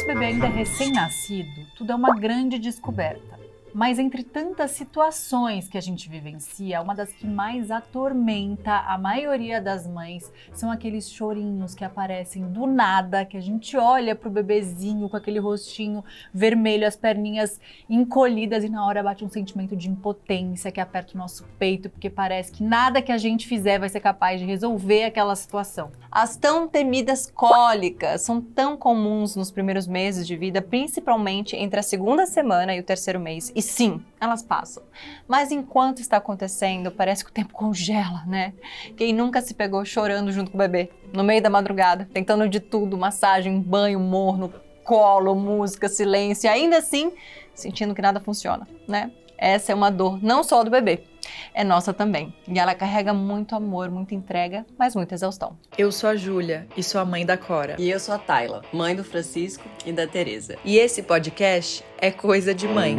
nosso bebê ainda é recém-nascido, tudo é uma grande descoberta. Mas entre tantas situações que a gente vivencia, uma das que mais atormenta a maioria das mães são aqueles chorinhos que aparecem do nada, que a gente olha pro bebezinho com aquele rostinho vermelho, as perninhas encolhidas e na hora bate um sentimento de impotência que aperta o nosso peito, porque parece que nada que a gente fizer vai ser capaz de resolver aquela situação. As tão temidas cólicas são tão comuns nos primeiros meses de vida, principalmente entre a segunda semana e o terceiro mês. E sim, elas passam. Mas enquanto está acontecendo, parece que o tempo congela, né? Quem nunca se pegou chorando junto com o bebê, no meio da madrugada, tentando de tudo, massagem, banho, morno, colo, música, silêncio, e ainda assim, sentindo que nada funciona, né? Essa é uma dor não só do bebê, é nossa também. E ela carrega muito amor, muita entrega, mas muita exaustão. Eu sou a Júlia e sou a mãe da Cora. E eu sou a Tayla, mãe do Francisco e da Tereza. E esse podcast é Coisa de Mãe.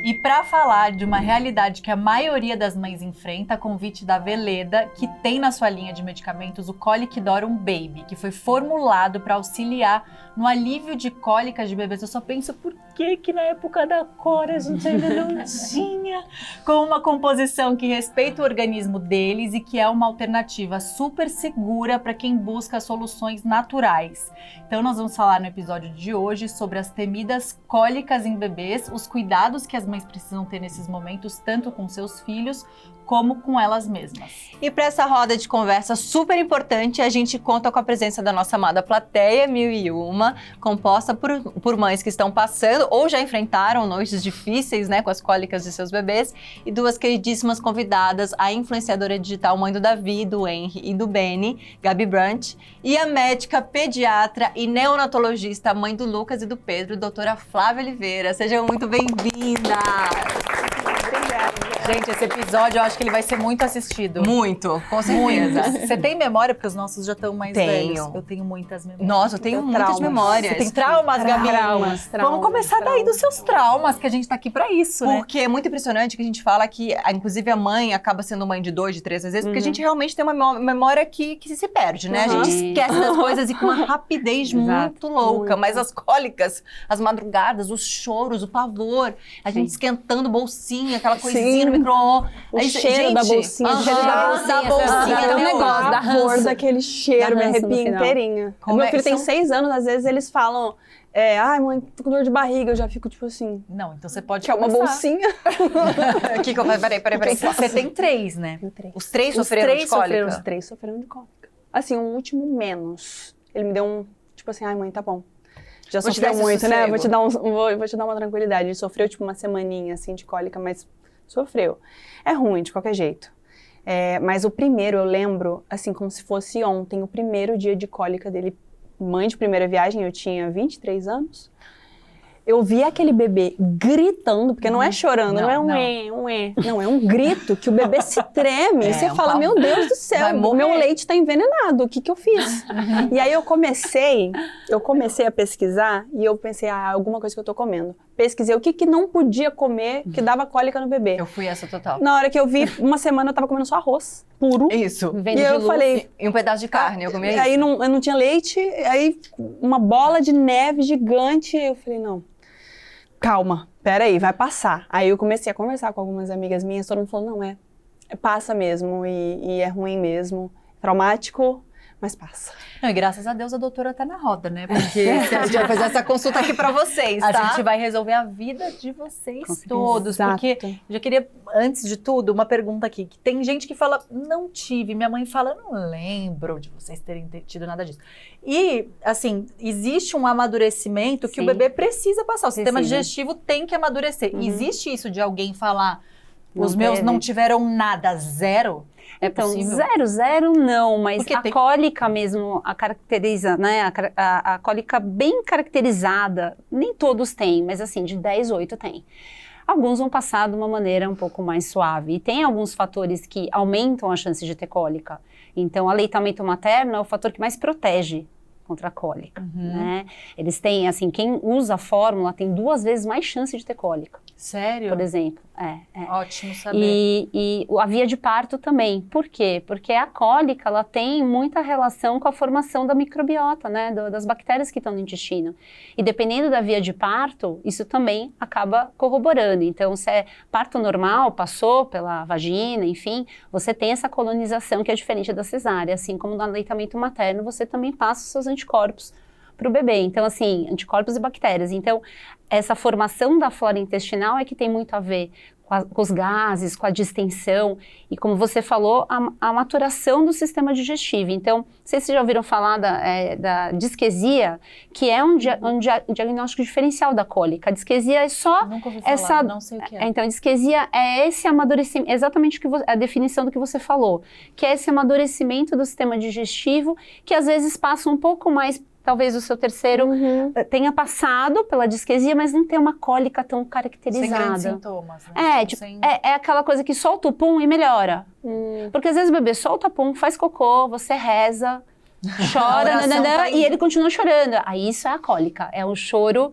E para falar de uma realidade que a maioria das mães enfrenta, convite da Veleda, que tem na sua linha de medicamentos o Coliquidorum Baby, que foi formulado para auxiliar no alívio de cólicas de bebês. Eu só penso, por que na época da Cora a gente ainda não tinha? Com uma composição que respeita o organismo deles e que é uma alternativa super segura para quem busca soluções naturais. Então nós vamos falar no episódio de hoje sobre as temidas cólicas em bebês, os cuidados que as mães precisam ter nesses momentos, tanto com seus filhos como com elas mesmas. E para essa roda de conversa super importante, a gente conta com a presença da nossa amada plateia 1001, composta por mães que estão passando ou já enfrentaram noites difíceis, né, com as cólicas de seus bebês, e duas queridíssimas convidadas, a influenciadora digital mãe do Davi, do Henry e do Benny, Gabi Brant, e a médica pediatra e neonatologista mãe do Lucas e do Pedro, doutora Flávia Oliveira. Sejam muito bem-vindas! Gente, esse episódio eu acho que ele vai ser muito assistido. Muito, com certeza. Você tem memória? Porque os nossos já estão mais Tenho. velhos. Eu tenho muitas memórias. Nossa, eu tenho muitas memórias. Você tem traumas, Gabi? Traumas. Vamos começar daí dos seus traumas, que a gente tá aqui pra isso, né? Porque é muito impressionante que a gente fala que, inclusive, a mãe acaba sendo mãe de 2, de 3 às vezes, porque a gente realmente tem uma memória que se perde, né? A gente esquece das coisas e com uma rapidez muito louca. Mas as cólicas, as madrugadas, os choros, o pavor, a gente esquentando bolsinha, aquela coisinha no micro-ondas. O cheiro da bolsinha, o cheiro da bolsinha, é um negócio, dá ranço. ranço daquele cheiro, me ranço no arrepia final. inteirinha. Meu filho tem 6 anos, às vezes eles falam, ai mãe, tô com dor de barriga, eu já fico tipo assim, Não, então você pode que é uma começar. bolsinha. Aqui que eu peraí. Você tem 3, né? Os três Os sofreram de cólica? Os 3 sofreram de cólica. Assim, o último menos. Ele me deu um, tipo assim, ai mãe, tá bom. Já Vou te sofreu dar esse muito, né? sossego. Vou te dar uma tranquilidade. Ele sofreu tipo uma semaninha assim de cólica, mas sofreu. É ruim de qualquer jeito. Mas o primeiro eu lembro, assim, como se fosse ontem, o primeiro dia de cólica dele. Mãe de primeira viagem, eu tinha 23 anos. Eu vi aquele bebê gritando, porque não é chorando, não é não, é um grito que o bebê se treme. E você fala, meu Deus do céu, o meu leite tá envenenado, o que que eu fiz? E aí eu comecei a pesquisar e eu pensei, alguma coisa que eu tô comendo. Pesquisei o que que não podia comer que dava cólica no bebê. Eu fui essa total. Na hora que eu vi, uma semana eu tava comendo só arroz puro. Isso. E eu falei... E um pedaço de carne, eu comia Aí isso. eu não tinha leite, aí uma bola de neve gigante, eu falei, não, calma, peraí, vai passar. Aí eu comecei a conversar com algumas amigas minhas, todo mundo falou, não, passa mesmo, e é ruim mesmo, traumático, mas passa. Não, e graças a Deus a doutora tá na roda, né? Porque A gente vai fazer essa consulta aqui pra vocês, a tá? gente vai resolver a vida de vocês Com certeza. todos. Exato. Porque eu já queria, antes de tudo, uma pergunta aqui. Que tem gente que fala, não tive. Minha mãe fala, não lembro de vocês terem tido nada disso. E, assim, existe um amadurecimento que o bebê precisa passar. O sistema digestivo tem que amadurecer. Existe isso de alguém falar, os meus não tiveram nada, zero? Então, possível? 0 não, mas Porque a tem- cólica mesmo, a caracteriza, né? A cólica bem caracterizada, nem todos têm, mas assim, de 10, 8 tem. Alguns vão passar de uma maneira um pouco mais suave. E tem alguns fatores que aumentam a chance de ter cólica. Então, aleitamento materno é o fator que mais protege contra a cólica, né? Eles têm, assim, quem usa a fórmula tem 2 vezes mais chance de ter cólica, Sério? por exemplo. Ótimo saber. E a via de parto também. Por quê? Porque a cólica, ela tem muita relação com a formação da microbiota, né? Das bactérias que estão no intestino. E dependendo da via de parto, isso também acaba corroborando. Então, se é parto normal, passou pela vagina, enfim, você tem essa colonização que é diferente da cesárea. Assim como no aleitamento materno, você também passa os seus anticorpos para o bebê. Então, assim, anticorpos e bactérias. Então, essa formação da flora intestinal é que tem muito a ver com os gases, com a distensão e, como você falou, a maturação do sistema digestivo. Então, não sei se vocês já ouviram falar da disquesia, que é um diagnóstico diferencial da cólica. A disquesia é só Nunca ouvi falar, não sei o que é. Então, a disquesia é esse amadurecimento, exatamente a definição do que você falou, que é esse amadurecimento do sistema digestivo, que às vezes passa um pouco mais. Talvez o seu terceiro tenha passado pela disquesia, mas não tem uma cólica tão caracterizada. Sem grandes sintomas, né? É aquela coisa que solta o pum e melhora. Porque às vezes o bebê solta o pum, faz cocô, você reza, chora, e ele continua chorando. Aí isso é a cólica, é um choro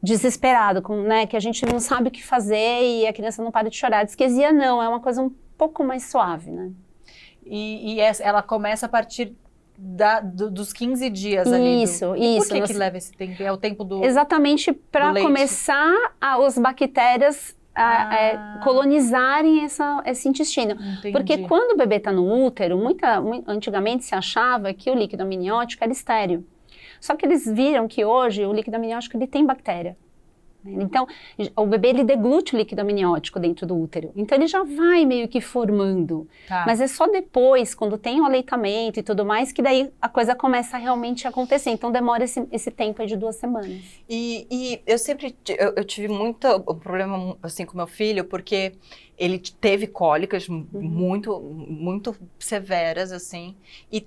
desesperado, né, que a gente não sabe o que fazer e a criança não para de chorar. A disquesia não, é uma coisa um pouco mais suave, né? E ela começa a partir dos 15 dias ali. Isso. Por que leva esse tempo? É o tempo do exatamente para começar as bactérias colonizarem esse intestino. Entendi. Porque quando o bebê está no útero, antigamente se achava que o líquido amniótico era estéril. Só que eles viram que hoje o líquido amniótico ele tem bactéria. Então, o bebê ele deglute o líquido amniótico dentro do útero. Então, ele já vai meio que formando. Tá. Mas é só depois, quando tem o aleitamento e tudo mais, que daí a coisa começa a realmente acontecer. Então, demora esse tempo aí de 2 semanas. E eu sempre eu tive muito problema assim com meu filho, porque ele teve cólicas muito, muito severas, assim. E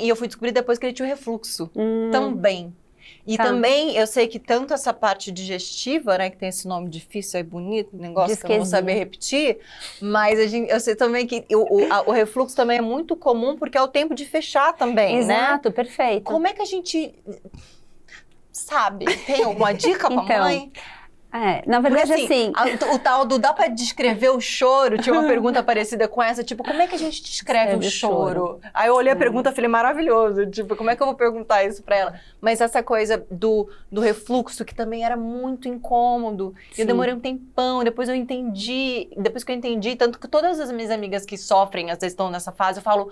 eu fui descobrir depois que ele tinha o refluxo também. E também, eu sei que tanto essa parte digestiva, né, que tem esse nome difícil e bonito, negócio que eu não vou saber repetir, mas eu sei também que o refluxo também é muito comum, porque é o tempo de fechar também, Exato, né? perfeito. Como é que a gente sabe? Tem alguma dica pra mãe? Na verdade, assim... O tal do dá pra descrever o choro, tinha uma pergunta parecida com essa, tipo, como é que a gente descreve o choro? Aí eu olhei a pergunta e falei, maravilhoso, tipo, como é que eu vou perguntar isso pra ela? Mas essa coisa do refluxo, que também era muito incômodo, eu demorei um tempão, depois que eu entendi, tanto que todas as minhas amigas que sofrem, às vezes estão nessa fase, eu falo...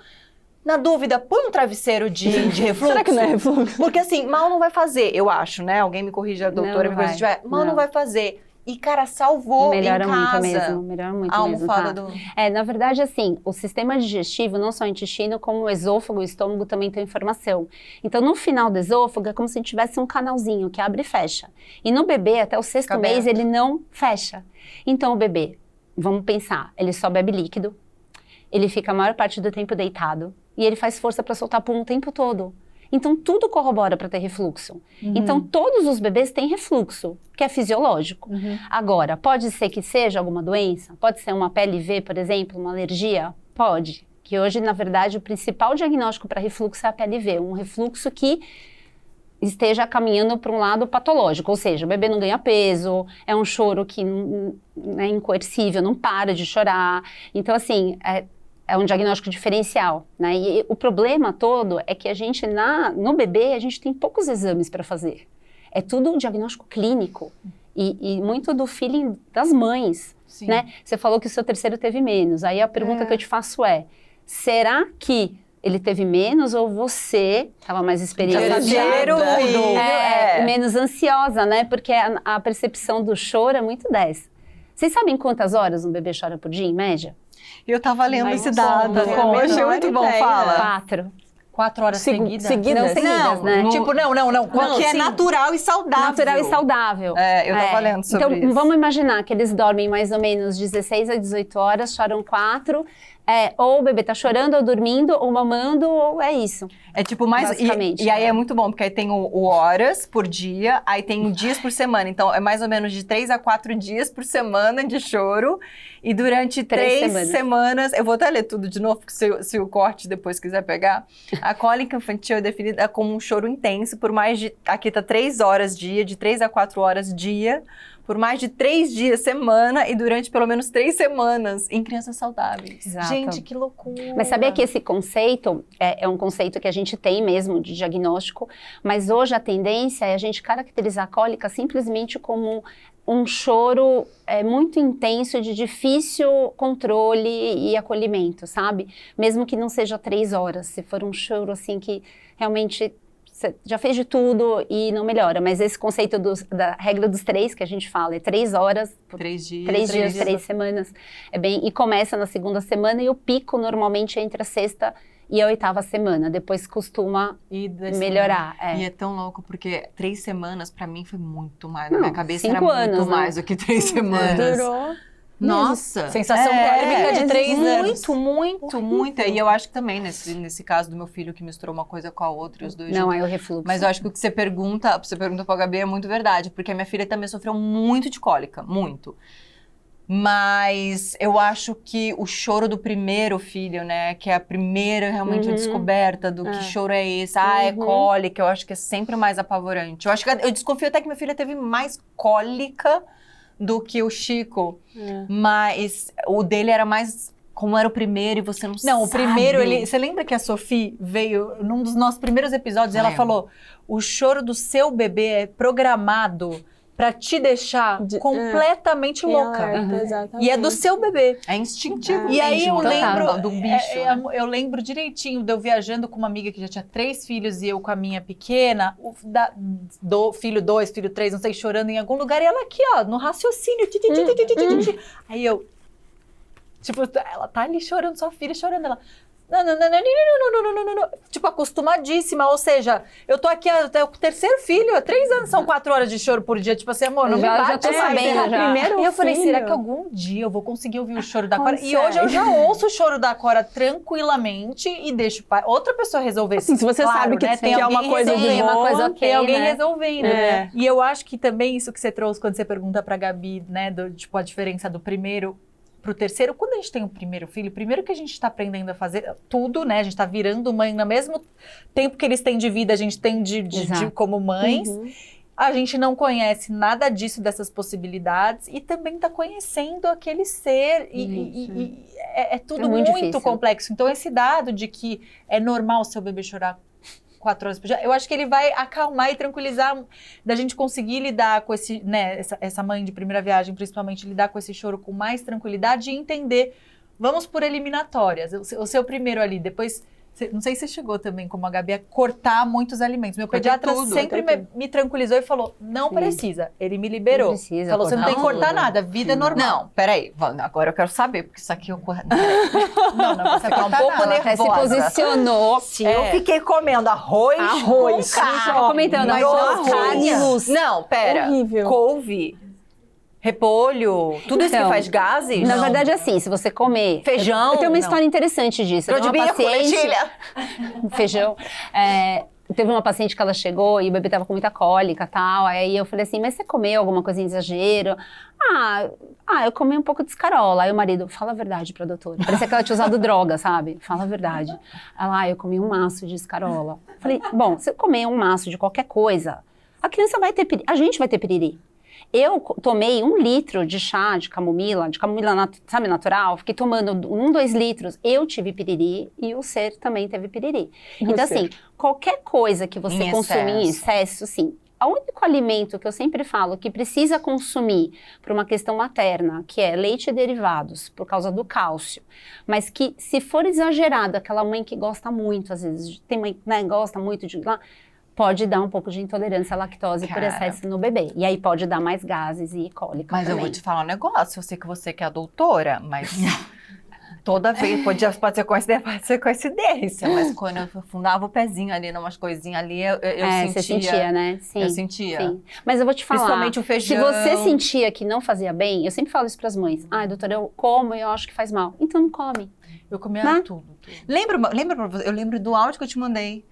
Na dúvida, põe um travesseiro de refluxo. Será que não é refluxo? Porque assim, mal não vai fazer, eu acho, né? Alguém me corrige, a doutora me corrige se tiver. Mal não vai fazer. E, cara, salvou melhora em casa. Muito mesmo, melhora muito a mesmo, almofada tá? Na verdade, assim, o sistema digestivo, não só o intestino, como o esôfago e o estômago também tem informação. Então, no final do esôfago, é como se a gente tivesse um canalzinho que abre e fecha. E no bebê, até o 6º mês, ele não fecha. Então, o bebê, vamos pensar, ele só bebe líquido, ele fica a maior parte do tempo deitado, e ele faz força para soltar pum o tempo todo. Então, tudo corrobora para ter refluxo. Então, todos os bebês têm refluxo, que é fisiológico. Agora, pode ser que seja alguma doença? Pode ser uma PLV, por exemplo, uma alergia? Pode. Que hoje, na verdade, o principal diagnóstico para refluxo é a PLV. Um refluxo que esteja caminhando para um lado patológico. Ou seja, o bebê não ganha peso, é um choro que é incoercível, não para de chorar. Então, assim... É um diagnóstico diferencial, né? E o problema todo é que a gente, no bebê, a gente tem poucos exames para fazer. É tudo um diagnóstico clínico e muito do feeling das mães, né? Você falou que o seu terceiro teve menos. Aí a pergunta que eu te faço é, será que ele teve menos ou você estava mais experiente? Menos ansiosa, né? Porque a percepção do choro é muito 10. Vocês sabem quantas horas um bebê chora por dia, em média? Eu tava lendo esse dado. Eu achei muito bom, fala. 4 horas seguidas? Não seguidas, né? Tipo, não. Porque é natural e saudável. Natural e saudável. Eu tava lendo sobre isso. Então, vamos imaginar que eles dormem mais ou menos 16 a 18 horas, choram 4. Ou o bebê tá chorando, ou dormindo, ou mamando, ou é isso. É tipo mais... Basicamente, E aí é muito bom, porque aí tem o horas por dia, aí tem dias por semana. Então, é mais ou menos de 3 a 4 dias por semana de choro. E durante 3 semanas... Eu vou até ler tudo de novo, porque se o corte depois quiser pegar. A cólica infantil é definida como um choro intenso por mais de... Aqui tá 3 horas dia, de 3 a 4 horas dia, por mais de 3 dias semana e durante pelo menos 3 semanas em crianças saudáveis. Exato. Gente, que loucura! Mas sabia que esse conceito é um conceito que a gente tem mesmo de diagnóstico, mas hoje a tendência é a gente caracterizar a cólica simplesmente como um choro muito intenso, de difícil controle e acolhimento, sabe? Mesmo que não seja 3 horas, se for um choro assim que realmente... Você já fez de tudo e não melhora, mas esse conceito da regra dos 3 que a gente fala, é 3 horas, 3 dias, 3 semanas, e começa na segunda semana e o pico normalmente é entre a sexta e a 8ª semana, depois costuma melhorar. E é tão louco, porque 3 semanas pra mim foi muito mais, na minha cabeça 5 era anos, muito mais do que 3 semanas. Durou. Nossa! Sensação térmica de 3 anos. Muito. E eu acho que também, nesse caso do meu filho, que misturou uma coisa com a outra, e os dois Não, juntos. é o refluxo. Mas eu acho que o que você pergunta pra Gabi é muito verdade, porque a minha filha também sofreu muito de cólica, muito. Mas eu acho que o choro do primeiro filho, né, que é a primeira realmente descoberta do que choro é esse, é cólica, eu acho que é sempre mais apavorante. Eu desconfio até que minha filha teve mais cólica do que o Chico, mas o dele era mais, como era o primeiro e você não sabe. Não, o primeiro, você lembra que a Sophie veio, num dos nossos primeiros episódios, ela falou, o choro do seu bebê é programado pra te deixar completamente louca. Exatamente. E é do seu bebê. É instintivo. E aí eu lembro, do bicho. eu lembro direitinho de eu viajando com uma amiga que já tinha 3 filhos e eu com a minha pequena, filho 2, filho 3, não sei, chorando em algum lugar, e ela aqui, ó, no raciocínio. Aí eu, tipo, ela tá ali chorando, sua filha chorando, ela... Não. Tipo, acostumadíssima, ou seja, eu tô aqui até o 3º filho, 3 anos, são 4 horas de choro por dia, tipo assim, amor, não me bate. Já tô sabendo, já. Primeiro E eu falei, filho. será que algum dia eu vou conseguir ouvir o choro da Cora? E hoje eu já ouço o choro da Cora tranquilamente e deixo outra pessoa resolver. Assim, se você sabe que, né, que é uma coisa de resolvendo, boa, uma coisa ok, tem alguém né? resolvendo. E eu acho que também isso que você trouxe quando você pergunta pra Gabi, né, tipo, a diferença do primeiro pro terceiro, quando a gente tem o primeiro filho, primeiro que a gente tá aprendendo a fazer tudo, né, a gente tá virando mãe no mesmo tempo que eles têm de vida, a gente tem de como mães, a gente não conhece nada disso, dessas possibilidades, e também tá conhecendo aquele ser, e é tudo muito muito difícil. complexo. Então esse dado de que é normal o seu bebê chorar 4 horas por dia, eu acho que ele vai acalmar e tranquilizar da gente conseguir lidar com esse, né, essa mãe de primeira viagem, principalmente, lidar com esse choro com mais tranquilidade e entender, vamos por eliminatórias, o seu primeiro ali, depois, não sei se você chegou também, como a Gabi, a cortar muitos alimentos. Meu pediatra sempre me tranquilizou e falou, não precisa, ele me liberou. Não precisa Falou, você não tem que cortar tudo. nada, vida é normal. Não, peraí, agora eu quero saber, porque isso aqui eu... Não, você tá um pouco nada. Até se nervosa. posicionou. Eu fiquei comendo arroz com carne. Tava comentando, Nossa. carne luz. Não, pera. Horrível. Couve, repolho, tudo isso que Então, faz gases? Na verdade, assim, se você comer... Feijão? Eu tenho uma Não. história interessante disso. Eu Grão de tenho uma bico, lentilha. Feijão. Teve uma paciente que ela chegou e o bebê tava com muita cólica e tal. Aí eu falei assim, mas você comeu alguma coisa em exagero? Eu comi um pouco de escarola. Aí o marido, fala a verdade pra doutora. Parecia que ela tinha usado droga, sabe? Fala a verdade. Ela, eu comi um maço de escarola. Falei, bom, se eu comer um maço de qualquer coisa, a criança vai ter piriri. A gente vai ter piriri. Eu tomei 1 litro de chá de camomila sabe, natural, fiquei tomando 2 litros, eu tive piriri e o ser também teve piriri. Então assim, qualquer coisa que você Em consumir em excesso, sim. O único alimento que eu sempre falo que precisa consumir por uma questão materna, que é leite e derivados, por causa do cálcio, mas que se for exagerado, aquela mãe que gosta muito, às vezes, tem mãe, né, gosta muito de... pode dar um pouco de intolerância à lactose por excesso no bebê. E aí pode dar mais gases e cólica Mas também. eu vou te falar um negócio, eu sei que você que é a doutora, mas toda vez, pode ser coincidência, mas quando eu afundava o pezinho ali, numas coisinhas ali, eu sentia. Você sentia, né? Sim. Eu sentia. Sim. Mas eu vou te falar, Principalmente o feijão. se você sentia que não fazia bem, eu sempre falo isso pras mães. Ai, doutora, eu como e eu acho que faz mal. Então não come. Eu comia Né? tudo. Eu lembro do áudio que eu te mandei.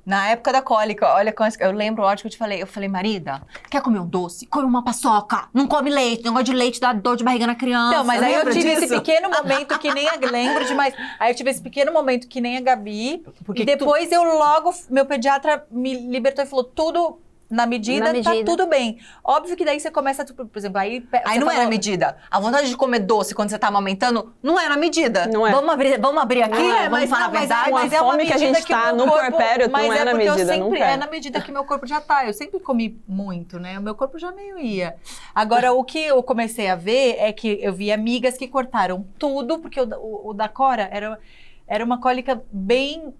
Na época da cólica, olha, eu lembro o áudio que eu te falei. Eu falei, marida, quer comer um doce? Come uma paçoca. Não come leite. Negócio de leite dá dor de barriga na criança. Não, mas aí eu Lembra tive disso? esse pequeno momento que nem a... Lembro demais. Aí eu tive esse pequeno momento que nem a Gabi. E depois eu logo... Meu pediatra me libertou e falou, tudo... Na medida, tá tudo bem. Óbvio que daí você começa, por exemplo, aí Não era medida. A vontade de comer doce quando você tá amamentando não era medida. Não é. Vamos abrir aqui? Vamos falar a verdade? Com a fome que a gente tá no puerpério, não é na medida, nunca é. É na medida que meu corpo já tá. Eu sempre comi muito, né? O meu corpo já meio ia. Agora, o que eu comecei a ver é que eu vi amigas que cortaram tudo, porque o da Cora era uma cólica bem...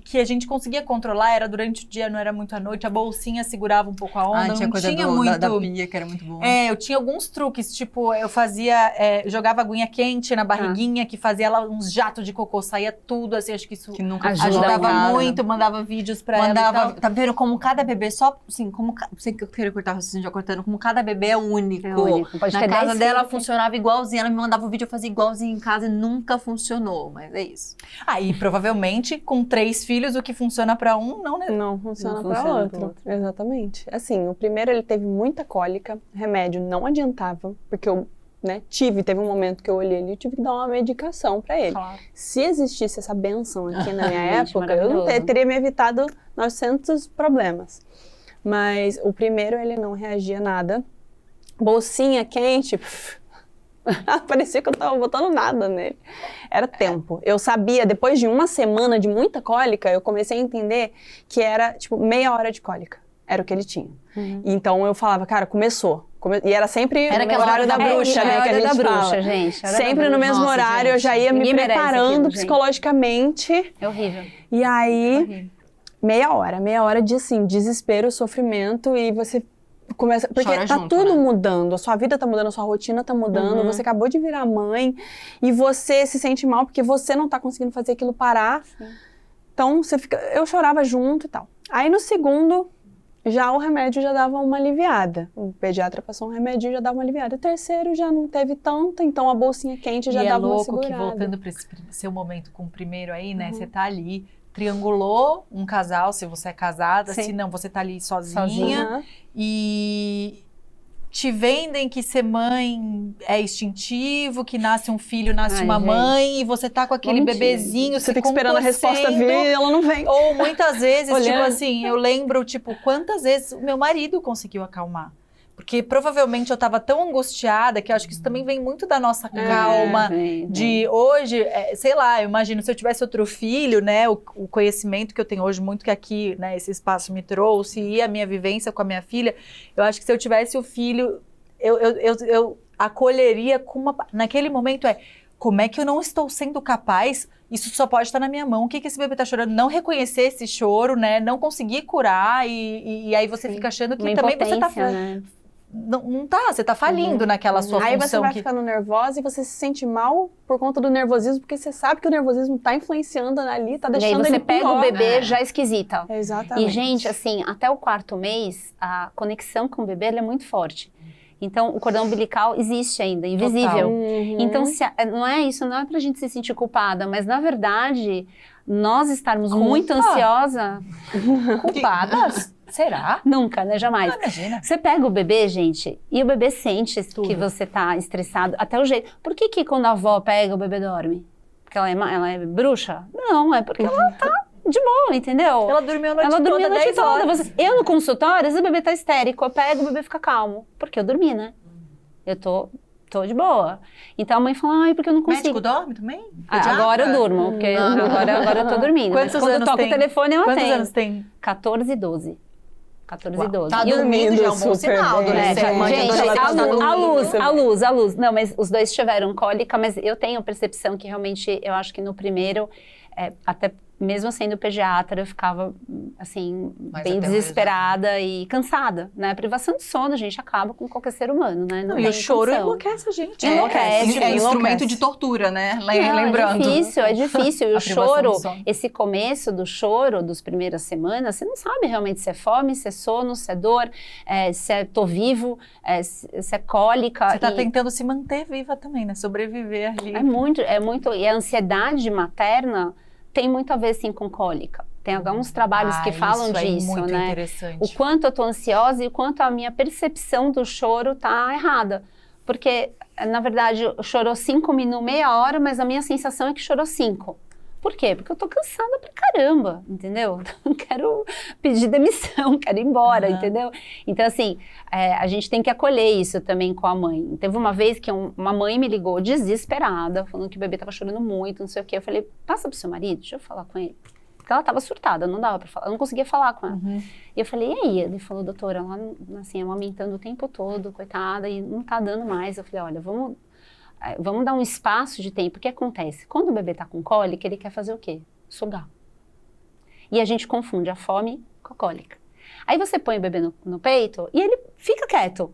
que a gente conseguia controlar, era durante o dia, não era muito à noite. A bolsinha segurava um pouco a onda, tinha não coisa tinha muito... da pia, que era muito bom. Eu tinha alguns truques, tipo, eu fazia... jogava aguinha quente na barriguinha, que fazia ela uns jatos de cocô, saía tudo, assim, acho que isso Que nunca ajudava nada. muito, mandava vídeos pra ela e tal. Tá vendo como cada bebê, só assim, sei que eu queria cortar o raciocínio já cortando, como cada bebê é único. É único. Pode Na ter casa 10 dela filhos. funcionava igualzinho, ela me mandava o vídeo, eu fazia igualzinho em casa e nunca funcionou, mas é isso. Aí, provavelmente, com 3 filhos, o que funciona pra um, não, né? Não funciona Não para funciona outro. pro outro. Exatamente. Assim, o primeiro ele teve muita cólica, remédio não adiantava, porque eu teve um momento que eu olhei ali e tive que dar uma medicação para ele. Claro. Se existisse essa benção aqui na minha Gente, época, eu não maravilhoso. teria me evitado 900 problemas. Mas o primeiro ele não reagia a nada. Bolsinha quente, parecia que eu tava botando nada nele. Era tempo. Eu sabia, depois de uma semana de muita cólica, eu comecei a entender que era, tipo, meia hora de cólica. Era o que ele tinha. Então eu falava, cara, começou. E era sempre Era no aquela horário da bruxa, né? Que a gente fala. gente. Sempre no mesmo Nossa, horário, eu gente. já ia me Ninguém merece preparando aquilo, gente. psicologicamente. É horrível. E aí, meia hora de, assim, desespero, sofrimento, e você começa... Porque Chora tá junto, tudo né? mudando, a sua vida tá mudando, a sua rotina tá mudando, você acabou de virar mãe, e você se sente mal porque você não tá conseguindo fazer aquilo parar. Então, eu chorava junto e tal. Aí, no segundo, já o remédio já dava uma aliviada. O pediatra passou um remédio e já dava uma aliviada. O terceiro já não teve tanto, então a bolsinha quente já E dava é uma louco segurada. que, voltando para esse seu momento com o primeiro aí, né? Você tá ali, triangulou um casal, se você é casada, Sim. se não, você tá ali sozinha. Aham. E te vendem que ser mãe é instintivo, que nasce um filho, nasce Ai, uma gente. mãe, e você tá com aquele Mentira. bebezinho Você se fica esperando a resposta vir e ela não vem. Ou muitas vezes, tipo Olhando. assim, eu lembro, tipo, quantas vezes o meu marido conseguiu acalmar. Porque provavelmente eu tava tão angustiada, que eu acho que isso também vem muito da nossa calma. De hoje, sei lá, eu imagino, se eu tivesse outro filho, né, o conhecimento que eu tenho hoje, muito que aqui, né, esse espaço me trouxe, e a minha vivência com a minha filha, eu acho que se eu tivesse o filho, eu acolheria com uma... Naquele momento como é que eu não estou sendo capaz? Isso só pode estar na minha mão. O que esse bebê tá chorando? Não reconhecer esse choro, né, não conseguir curar, e aí você fica achando que Uma também você tá... impotência, né? Não tá, você tá falindo naquela sua Aí função. você vai ficando nervosa e você se sente mal por conta do nervosismo, porque você sabe que o nervosismo tá influenciando ali, tá E aí deixando você ele pega pior. o bebê já esquisita. Exatamente. E, gente, assim, até o 4º mês, a conexão com o bebê ela é muito forte. Então, o cordão umbilical existe ainda, invisível. Então, não é pra gente se sentir culpada, mas, na verdade, nós estarmos muito ansiosa... Culpadas? Será? Nunca, né? Jamais. Ah, imagina. Você pega o bebê, gente, e o bebê sente que você tá estressado, até o jeito. Por que quando a avó pega, o bebê dorme? Porque ela é bruxa? Não, é porque ela tá de boa, entendeu? Ela dormiu a noite Ela dormiu toda, a noite 10 toda. horas. Eu no consultório, às vezes o bebê tá histérico, eu pego, o bebê fica calmo. Porque eu dormi, né? Eu tô de boa. Então a mãe fala, ai, porque eu não consigo. Médico dorme também? Agora eu durmo, porque agora eu tô dormindo. Quantos Mas quando anos toca tem? o telefone, ela Quantos tem. anos tem? 14 e 12. 14 e 12. Tá E o- dormindo já é um bom super sinal, bem. adolescente. já- Mãe de gente, adolescente a tá luz, dormindo. a luz. Não, mas os dois tiveram cólica, mas eu tenho percepção que realmente, eu acho que no primeiro, até mesmo sendo pediatra, eu ficava, assim, Mais bem aterrorizada. desesperada e cansada, né? A privação de sono, a gente acaba com qualquer ser humano, né? Não, Não e o tem choro condição. enlouquece a gente. Enlouquece, É instrumento enlouquece. de tortura, né? Não, Lembrando. É difícil. E o A privação choro, do sono. esse começo do choro das primeiras semanas, você não sabe realmente se é fome, se é sono, se é dor, se é tô vivo, se é cólica. Você tá e tentando se manter viva também, né? Sobreviver ali. é muito. E a ansiedade materna tem muito a ver, sim, com cólica. Tem alguns trabalhos que falam isso disso, é muito né? interessante. O quanto eu tô ansiosa e o quanto a minha percepção do choro tá errada. Porque, na verdade, chorou 5 minutos, meia hora, mas a minha sensação é que chorou 5. Por quê? Porque eu tô cansada pra caramba, entendeu? Quero pedir demissão, quero ir embora, entendeu? Então, assim, a gente tem que acolher isso também com a mãe. Teve uma vez que uma mãe me ligou desesperada, falando que o bebê tava chorando muito, não sei o quê. Eu falei, passa pro seu marido, deixa eu falar com ele. Porque ela tava surtada, não dava pra falar, eu não conseguia falar com ela. E eu falei, e aí? Ele falou, doutora, ela, assim, amamentando o tempo todo, coitada, e não tá dando mais. Eu falei, olha, vamos dar um espaço de tempo. O que acontece? Quando o bebê tá com cólica, ele quer fazer o quê? Sugar. E a gente confunde a fome com a cólica. Aí você põe o bebê no peito e ele fica quieto.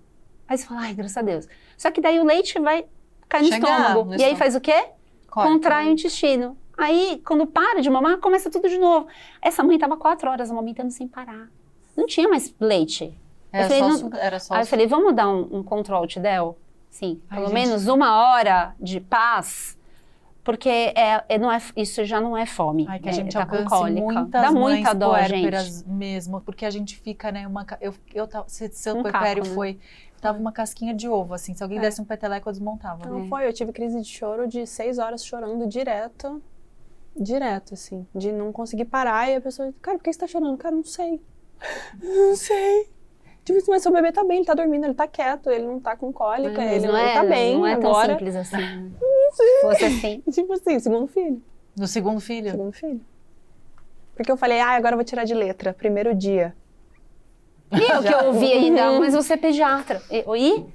Aí você fala, ai, graças a Deus. Só que daí o leite vai cair no estômago. E aí faz o quê? Contrai o intestino. Aí, quando para de mamar, começa tudo de novo. Essa mãe tava 4 horas amamentando sem parar. Não tinha mais leite. Era só Aí eu falei, vamos dar um control Tidel? Sim, Ai, pelo gente. menos 1 hora de paz, porque isso já não é fome. Ai, que a gente tá com alcance cólica. muitas Dá mães muita dó, puérperas gente. mesmo, porque a gente fica, né, seu Um puerpério caco, né? foi, tava uma casquinha de ovo, assim, se alguém desse um peteleco, eu desmontava. Não foi, eu tive crise de choro de 6 horas chorando direto, assim, de não conseguir parar. E a pessoa, cara, por que você tá chorando? Cara, não sei. Não sei. Tipo assim, mas seu bebê tá bem, ele tá dormindo, ele tá quieto, ele não tá com cólica, Mas ele tá bem não é tão agora. simples assim. Né? Se fosse assim. Tipo assim, segundo filho. No segundo filho? Segundo filho. Porque eu falei, agora eu vou tirar de letra, primeiro dia. E o que eu ouvi ainda, mas você é pediatra. Oi?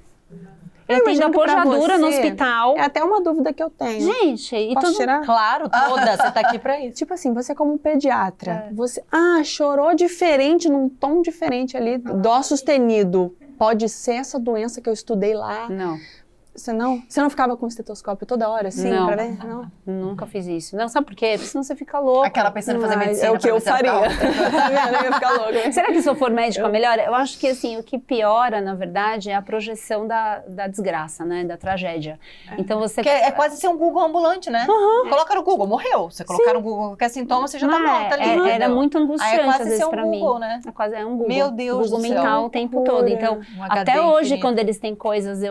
Eu tenho imagino que pra pojadura no você- hospital. É até uma dúvida que eu tenho. Gente, e Posso todo tirar? Claro, toda, você tá aqui pra isso. Tipo assim, você como pediatra, você... chorou diferente, num tom diferente ali, dó sustenido. Pode ser essa doença que eu estudei lá. Não, Você não ficava com o estetoscópio toda hora, assim, Não. pra ver? Não. nunca fiz isso. Não, sabe por quê? Porque senão você fica louco. Aquela pensando em fazer medicina. É o que pra eu ver se ela faria. fica- Tá vendo? Eu ia ficar louca. Será que se eu for médica melhora? Eu acho que assim, o que piora, na verdade, é a projeção da desgraça, né? Da tragédia. Então você... Porque é quase ser um Google ambulante, né? Coloca no Google, morreu. Você colocar no Google qualquer sintoma, você já tá Não, morta ali. era entendeu? muito Aí angustiante é quase às vezes ser um pra Google, mim. né? É quase um Google. Meu Deus Google do céu. mental o tempo todo. Loucura. Então, Um HD até hoje, infinito. quando eles têm coisas,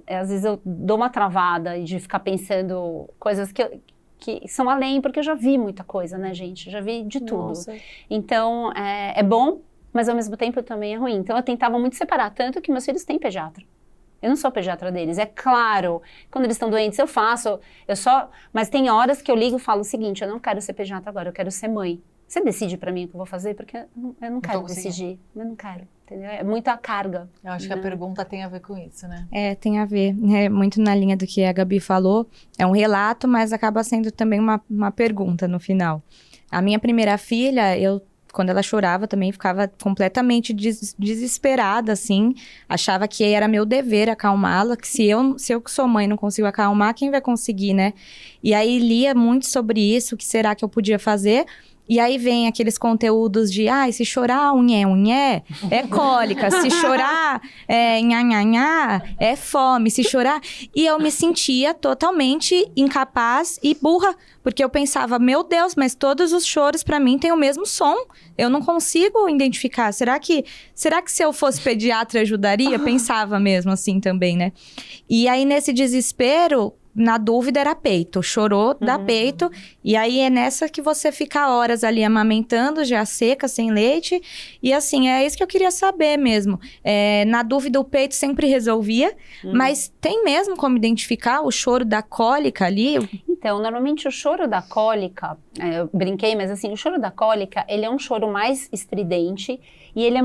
às vezes eu dou uma travada de ficar pensando coisas que são além, porque eu já vi muita coisa, né, gente? Já vi de tudo. Nossa. Então, é bom, mas ao mesmo tempo também é ruim. Então, eu tentava muito separar, tanto que meus filhos têm pediatra. Eu não sou pediatra deles. É claro, quando eles estão doentes, eu faço, mas tem horas que eu ligo e falo o seguinte, eu não quero ser pediatra agora, eu quero ser mãe. Você decide pra mim o que eu vou fazer? Porque eu não quero conseguindo. decidir. Eu não quero, entendeu? É muita carga. Eu acho que a pergunta tem a ver com isso, né? Tem a ver. É muito na linha do que a Gabi falou. É um relato, mas acaba sendo também uma pergunta no final. A minha primeira filha, quando ela chorava também, ficava completamente desesperada, assim. Achava que era meu dever acalmá-la, que se eu que sou mãe não consigo acalmar, quem vai conseguir, né? E aí lia muito sobre isso, o que será que eu podia fazer? E aí vem aqueles conteúdos de, se chorar, unhé, é cólica. Se chorar, nhanhanhá, é fome. Se chorar... E eu me sentia totalmente incapaz e burra, porque eu pensava, meu Deus, mas todos os choros pra mim têm o mesmo som. Eu não consigo identificar. Será que se eu fosse pediatra ajudaria? Pensava mesmo assim também, né? E aí, nesse desespero... Na dúvida era peito, chorou, dá peito, e aí é nessa que você fica horas ali amamentando, já seca, sem leite, e assim, é isso que eu queria saber mesmo. Na dúvida o peito sempre resolvia, mas tem mesmo como identificar o choro da cólica ali? Então, normalmente o choro da cólica, eu brinquei, mas assim, o choro da cólica, ele é um choro mais estridente e ele é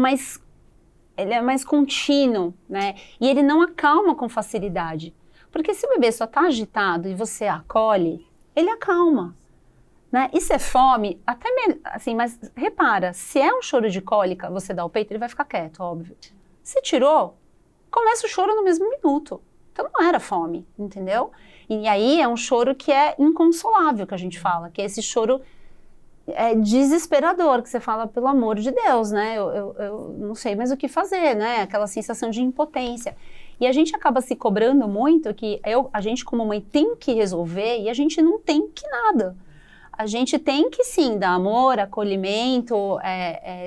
mais contínuo, né? E ele não acalma com facilidade. Porque se o bebê só está agitado e você acolhe, ele acalma. Né? E se é fome, até assim, mas repara, se é um choro de cólica, você dá o peito, ele vai ficar quieto, óbvio. Se tirou, começa o choro no mesmo minuto. Então não era fome, entendeu? E aí é um choro que é inconsolável, que a gente fala, que é esse choro desesperador, que você fala, pelo amor de Deus, né? Eu não sei mais o que fazer, né? Aquela sensação de impotência. E a gente acaba se cobrando muito que a gente como mãe tem que resolver e a gente não tem que nada. A gente tem que sim dar amor, acolhimento,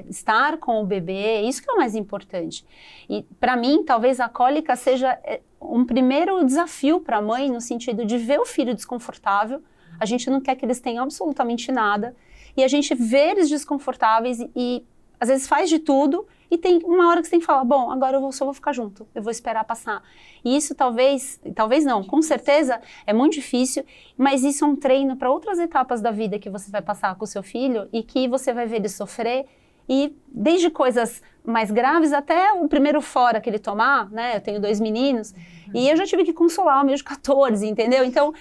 estar com o bebê, isso que é o mais importante. E para mim, talvez a cólica seja um primeiro desafio para a mãe no sentido de ver o filho desconfortável. A gente não quer que eles tenham absolutamente nada. E a gente vê eles desconfortáveis e às vezes faz de tudo e tem uma hora que você tem que falar, bom, agora eu só vou ficar junto, eu vou esperar passar. E isso talvez não, com certeza é muito difícil, mas isso é um treino para outras etapas da vida que você vai passar com o seu filho e que você vai ver ele sofrer e desde coisas mais graves até o primeiro fora que ele tomar, né? Eu tenho 2 meninos e eu já tive que consolar o meu de 14, entendeu? Então,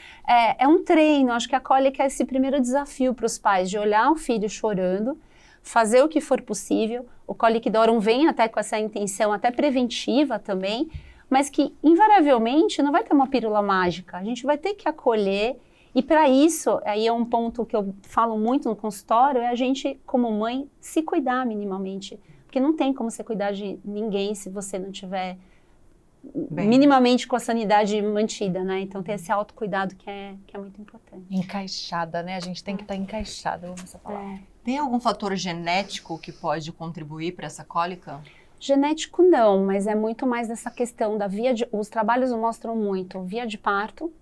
é um treino, acho que a cólica é esse primeiro desafio para os pais, de olhar o filho chorando, fazer o que for possível. O Coliquidorum vem até com essa intenção, até preventiva também, mas que invariavelmente não vai ter uma pílula mágica. A gente vai ter que acolher e para isso, aí é um ponto que eu falo muito no consultório, é a gente, como mãe, se cuidar minimamente. Porque não tem como você cuidar de ninguém se você não tiver minimamente com a sanidade mantida, né? Então tem esse autocuidado que é muito importante. Encaixada, né? A gente tem que estar encaixada, eu amo essa palavra. Tem algum fator genético que pode contribuir para essa cólica? Genético não, mas é muito mais dessa questão da os trabalhos mostram muito via de parto,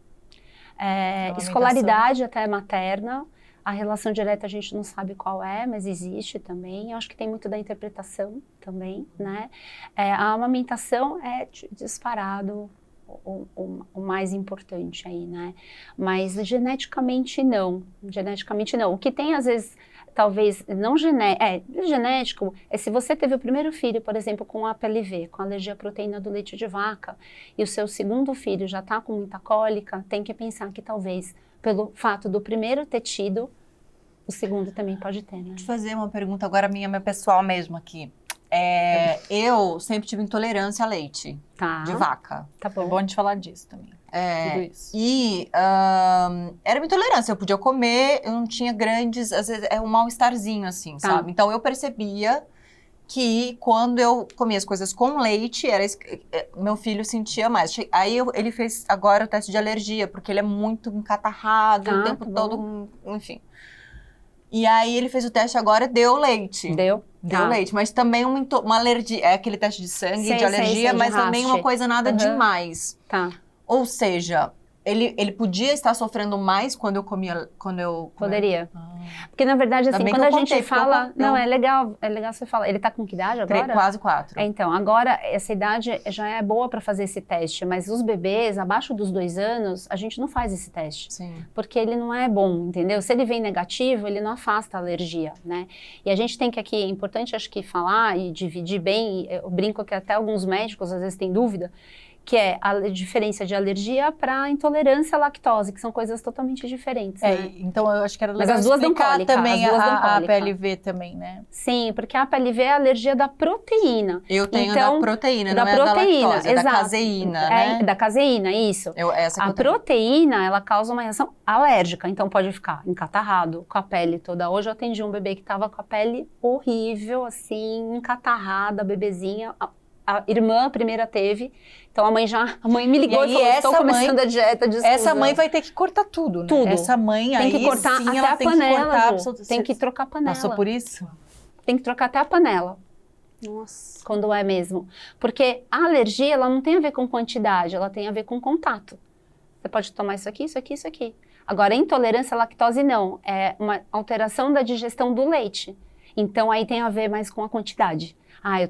escolaridade até materna, a relação direta a gente não sabe qual é, mas existe também. Eu acho que tem muito da interpretação também, né? A amamentação é disparado o mais importante aí, né? Mas geneticamente não. O que tem às vezes, talvez não genético, é se você teve o primeiro filho, por exemplo, com APLV, com alergia à proteína do leite de vaca, e o seu segundo filho já está com muita cólica, tem que pensar que talvez, pelo fato do primeiro ter tido, o segundo também pode ter, né? Deixa eu fazer uma pergunta agora minha pessoal mesmo aqui. Eu sempre tive intolerância a leite de vaca. Tá bom. É bom a gente falar disso também. Tudo isso. E era uma intolerância, eu podia comer, eu não tinha grandes, às vezes é um mal-estarzinho assim, sabe? Então eu percebia que quando eu comia as coisas com leite, meu filho sentia mais. Aí ele fez agora o teste de alergia, porque ele é muito encatarrado o tempo todo, enfim. E aí ele fez o teste agora, deu leite. Deu leite, mas também uma alergia, é aquele teste de sangue, de alergia, mas também uma coisa nada demais. Tá. Ou seja, ele podia estar sofrendo mais quando eu comia, Poderia. Porque na verdade, assim, quando a gente fala... Não, é legal você falar. Ele tá com que idade agora? Quase 4. Então, agora, essa idade já é boa para fazer esse teste, mas os bebês, abaixo dos 2 anos, a gente não faz esse teste. Sim. Porque ele não é bom, entendeu? Se ele vem negativo, ele não afasta a alergia, né? E a gente tem que aqui, é importante acho que falar e dividir bem, eu brinco que até alguns médicos às vezes têm dúvida, que é a diferença de alergia para intolerância à lactose, que são coisas totalmente diferentes, né? Então eu acho que era Mas legal as duas dão explicar cólica, também as duas dão a cólica. APLV também, né? Sim, porque a APLV é a alergia da proteína. Eu tenho então, da proteína, não é da lactose, é da caseína, né? Da caseína, isso. A proteína, ela causa uma reação alérgica, então pode ficar encatarrado, com a pele toda. Hoje eu atendi um bebê que tava com a pele horrível, assim, encatarrada, bebezinha. A irmã, a primeira, teve. Então a mãe me ligou e falou, estou começando a dieta de exclusão. Essa mãe vai ter que cortar tudo, né? Tudo. Essa mãe tem que cortar sim, até ela a tem panela, que cortar tem que trocar a panela. Passou por isso? Tem que trocar até a panela. Nossa. Quando é mesmo. Porque a alergia, ela não tem a ver com quantidade, ela tem a ver com contato. Você pode tomar isso aqui, isso aqui, isso aqui. Agora, a intolerância à lactose não. É uma alteração da digestão do leite. Então, aí tem a ver mais com a quantidade. Eu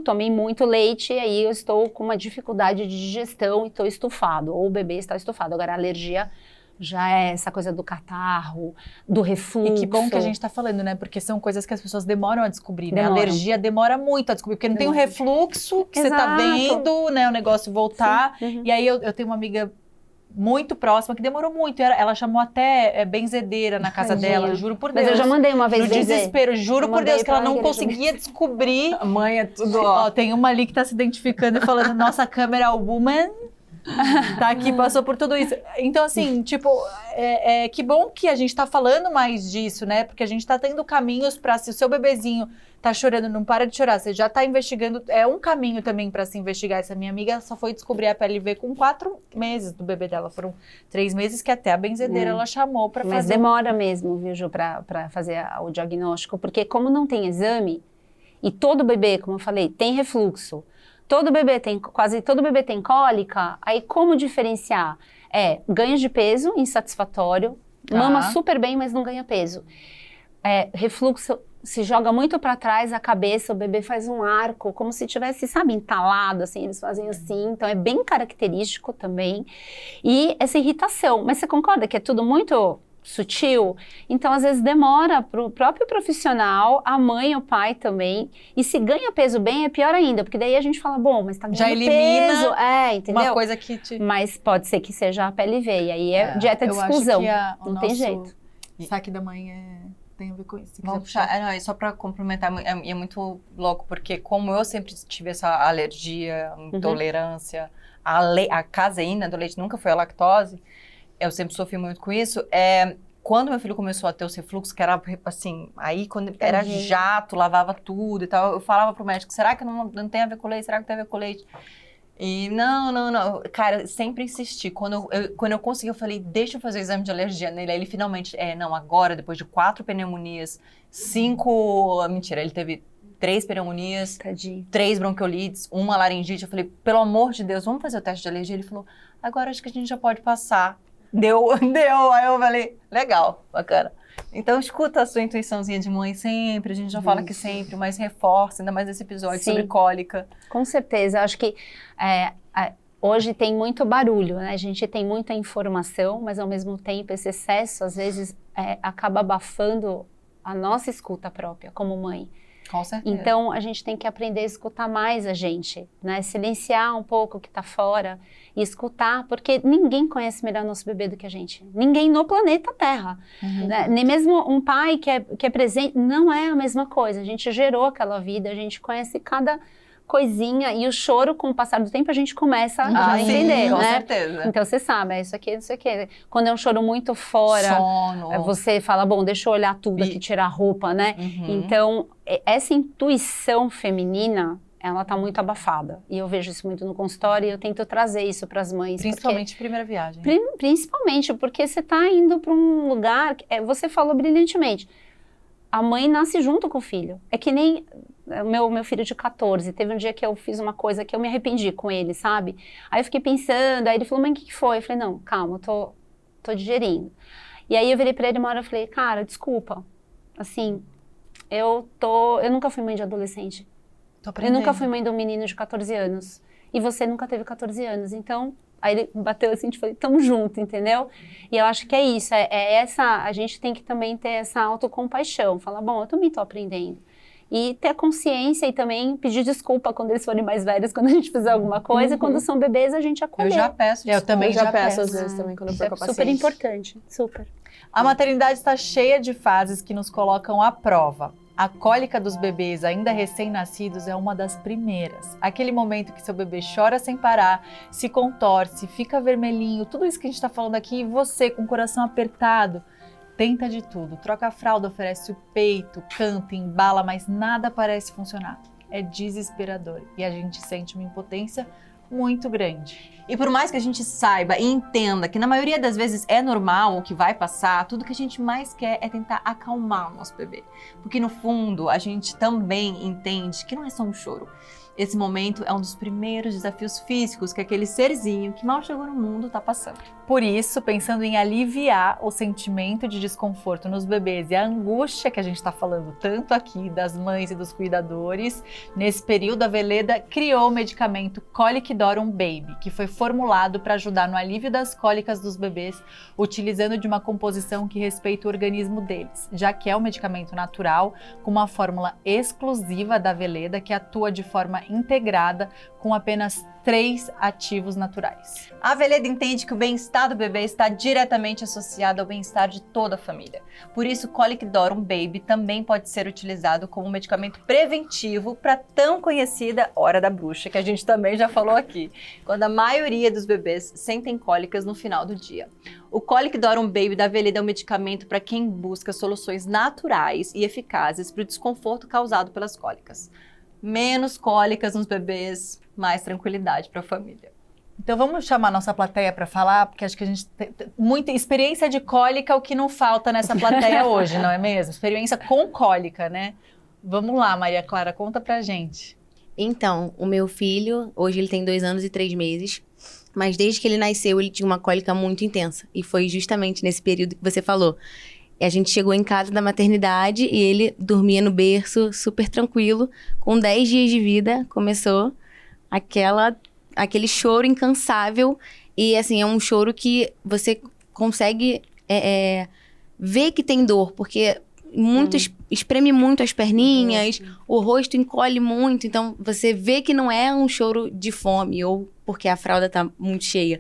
tomei muito leite, e aí eu estou com uma dificuldade de digestão e estou estufado, ou o bebê está estufado. Agora, a alergia já é essa coisa do catarro, do refluxo. E que bom que a gente está falando, né? Porque são coisas que as pessoas demoram a descobrir, né? A alergia demora muito a descobrir, porque não tem um refluxo que você tá vendo, né? O negócio voltar. E aí eu tenho uma amiga muito próxima, que demorou muito. Ela chamou até benzedeira na casa Tadinha. dela, juro por Mas Deus. eu já mandei uma vez No benzer. desespero, juro Eu por Deus, mandei que ela pra não igreja conseguia descobrir. A mãe é tudo, Ó, tem uma ali que tá se identificando e falando, nossa câmera woman tá aqui, passou por tudo isso. Então, assim, tipo, que bom que a gente tá falando mais disso, né? Porque a gente tá tendo caminhos pra, se o seu bebezinho tá chorando, não para de chorar, você já tá investigando, é um caminho também pra se investigar. Essa minha amiga só foi descobrir a PLV com 4 meses do bebê dela, foram 3 meses que até a benzedeira ela chamou pra Mas fazer. demora mesmo, viu, Ju, pra fazer o diagnóstico, porque como não tem exame, e todo bebê, como eu falei, tem refluxo, quase todo bebê tem cólica, aí como diferenciar? Ganho de peso insatisfatório, mama super bem, mas não ganha peso. Refluxo se joga muito para trás a cabeça, o bebê faz um arco, como se tivesse, sabe, entalado, assim, eles fazem assim, então é bem característico também. E essa irritação, mas você concorda que é tudo muito sutil? Então, às vezes, demora para o próprio profissional, a mãe, o pai também, e se ganha peso bem, é pior ainda, porque daí a gente fala, bom, mas tá ganhando já elimina peso, entendeu? uma coisa que te... Mas pode ser que seja a PLV, e aí é dieta de eu acho exclusão, que o não tem nosso jeito. saque da mãe tem a ver com isso. Se Vamos quiser puxar. Não, só para complementar, é muito louco, porque como eu sempre tive essa alergia, intolerância, a caseína do leite nunca foi a lactose, eu sempre sofri muito com isso. Quando meu filho começou a ter os refluxos, que era assim, aí quando era jato, lavava tudo e tal, eu falava pro médico, será que não tem a ver com leite? Será que tem a ver com leite? E não. Cara, sempre insisti. Quando eu consegui, eu falei, deixa eu fazer o exame de alergia nele. Aí ele finalmente, agora, depois de 4 pneumonias, 5... Mentira, ele teve 3 pneumonias, Tadinho. 3 bronquiolites, 1 laringite. Eu falei, pelo amor de Deus, vamos fazer o teste de alergia? Ele falou, agora acho que a gente já pode passar. Deu. Aí eu falei, legal, bacana. Então, escuta a sua intuiçãozinha de mãe sempre, a gente já fala que sempre, mas reforça, ainda mais esse episódio sobre cólica. Com certeza, acho que hoje tem muito barulho, né? A gente tem muita informação, mas ao mesmo tempo esse excesso, às vezes, acaba abafando a nossa escuta própria, como mãe. Com certeza. Então, a gente tem que aprender a escutar mais a gente, né? Silenciar um pouco o que está fora e escutar, porque ninguém conhece melhor nosso bebê do que a gente. Ninguém no planeta Terra. Né? Nem mesmo um pai que é presente, não é a mesma coisa. A gente gerou aquela vida, a gente conhece cada coisinha e o choro, com o passar do tempo, a gente começa a entender, com né? certeza. Então, você sabe, isso aqui, isso aqui. Quando é um choro muito fora, sono. você fala, bom, deixa eu olhar tudo aqui, tirar a roupa, né? Então, essa intuição feminina, ela tá muito abafada. E eu vejo isso muito no consultório e eu tento trazer isso para as mães. Principalmente primeira viagem. Principalmente porque você tá indo para um lugar, você falou brilhantemente, a mãe nasce junto com o filho. É que nem meu filho de 14, teve um dia que eu fiz uma coisa que eu me arrependi com ele, sabe? Aí eu fiquei pensando, aí ele falou, mãe, o que foi? Eu falei, não, calma, eu tô digerindo. E aí eu virei pra ele uma hora e falei, cara, desculpa, assim, eu nunca fui mãe de adolescente. Eu nunca fui mãe de um menino de 14 anos. E você nunca teve 14 anos, então... Aí ele bateu assim, tipo, tamo junto, entendeu? E eu acho que é isso, a gente tem que também ter essa autocompaixão, falar, bom, eu também tô aprendendo. E ter consciência e também pedir desculpa quando eles forem mais velhos, quando a gente fizer alguma coisa, e quando são bebês a gente acolher. Eu já peço desculpa. Eu também já peço. às vezes também quando eu perco a paciência. Super importante, super. A maternidade está cheia de fases que nos colocam à prova. A cólica dos bebês ainda recém-nascidos é uma das primeiras. Aquele momento que seu bebê chora sem parar, se contorce, fica vermelhinho, tudo isso que a gente está falando aqui, e você com o coração apertado, tenta de tudo. Troca a fralda, oferece o peito, canta, embala, mas nada parece funcionar. É desesperador e a gente sente uma impotência muito grande. E por mais que a gente saiba e entenda que na maioria das vezes é normal o que vai passar, tudo que a gente mais quer é tentar acalmar o nosso bebê. Porque no fundo a gente também entende que não é só um choro. Esse momento é um dos primeiros desafios físicos que aquele serzinho que mal chegou no mundo está passando. Por isso, pensando em aliviar o sentimento de desconforto nos bebês e a angústia que a gente está falando tanto aqui das mães e dos cuidadores, nesse período a Veleda criou o medicamento Coliquidorum Baby, que foi formulado para ajudar no alívio das cólicas dos bebês, utilizando de uma composição que respeita o organismo deles, já que é um medicamento natural com uma fórmula exclusiva da Veleda que atua de forma integrada com apenas 3 ativos naturais. A Veleda entende que o bem-estar do bebê está diretamente associado ao bem-estar de toda a família. Por isso, Coliquidorum Baby também pode ser utilizado como medicamento preventivo para tão conhecida hora da bruxa, que a gente também já falou aqui, quando a maioria dos bebês sentem cólicas no final do dia. O Coliquidorum Baby da Veleda é um medicamento para quem busca soluções naturais e eficazes para o desconforto causado pelas cólicas. Menos cólicas nos bebês, mais tranquilidade para a família. Então vamos chamar nossa plateia para falar, porque acho que a gente tem muita experiência de cólica, o que não falta nessa plateia hoje, não é mesmo? Experiência com cólica, né? Vamos lá, Maria Clara, conta pra gente. Então, o meu filho, hoje ele tem 2 anos e 3 meses, mas desde que ele nasceu ele tinha uma cólica muito intensa. E foi justamente nesse período que você falou. A gente chegou em casa da maternidade e ele dormia no berço super tranquilo. Com 10 dias de vida, começou aquele choro incansável. E assim, é um choro que você consegue ver que tem dor, porque espreme muito as perninhas, o rosto encolhe muito. Então, você vê que não é um choro de fome ou porque a fralda tá muito cheia.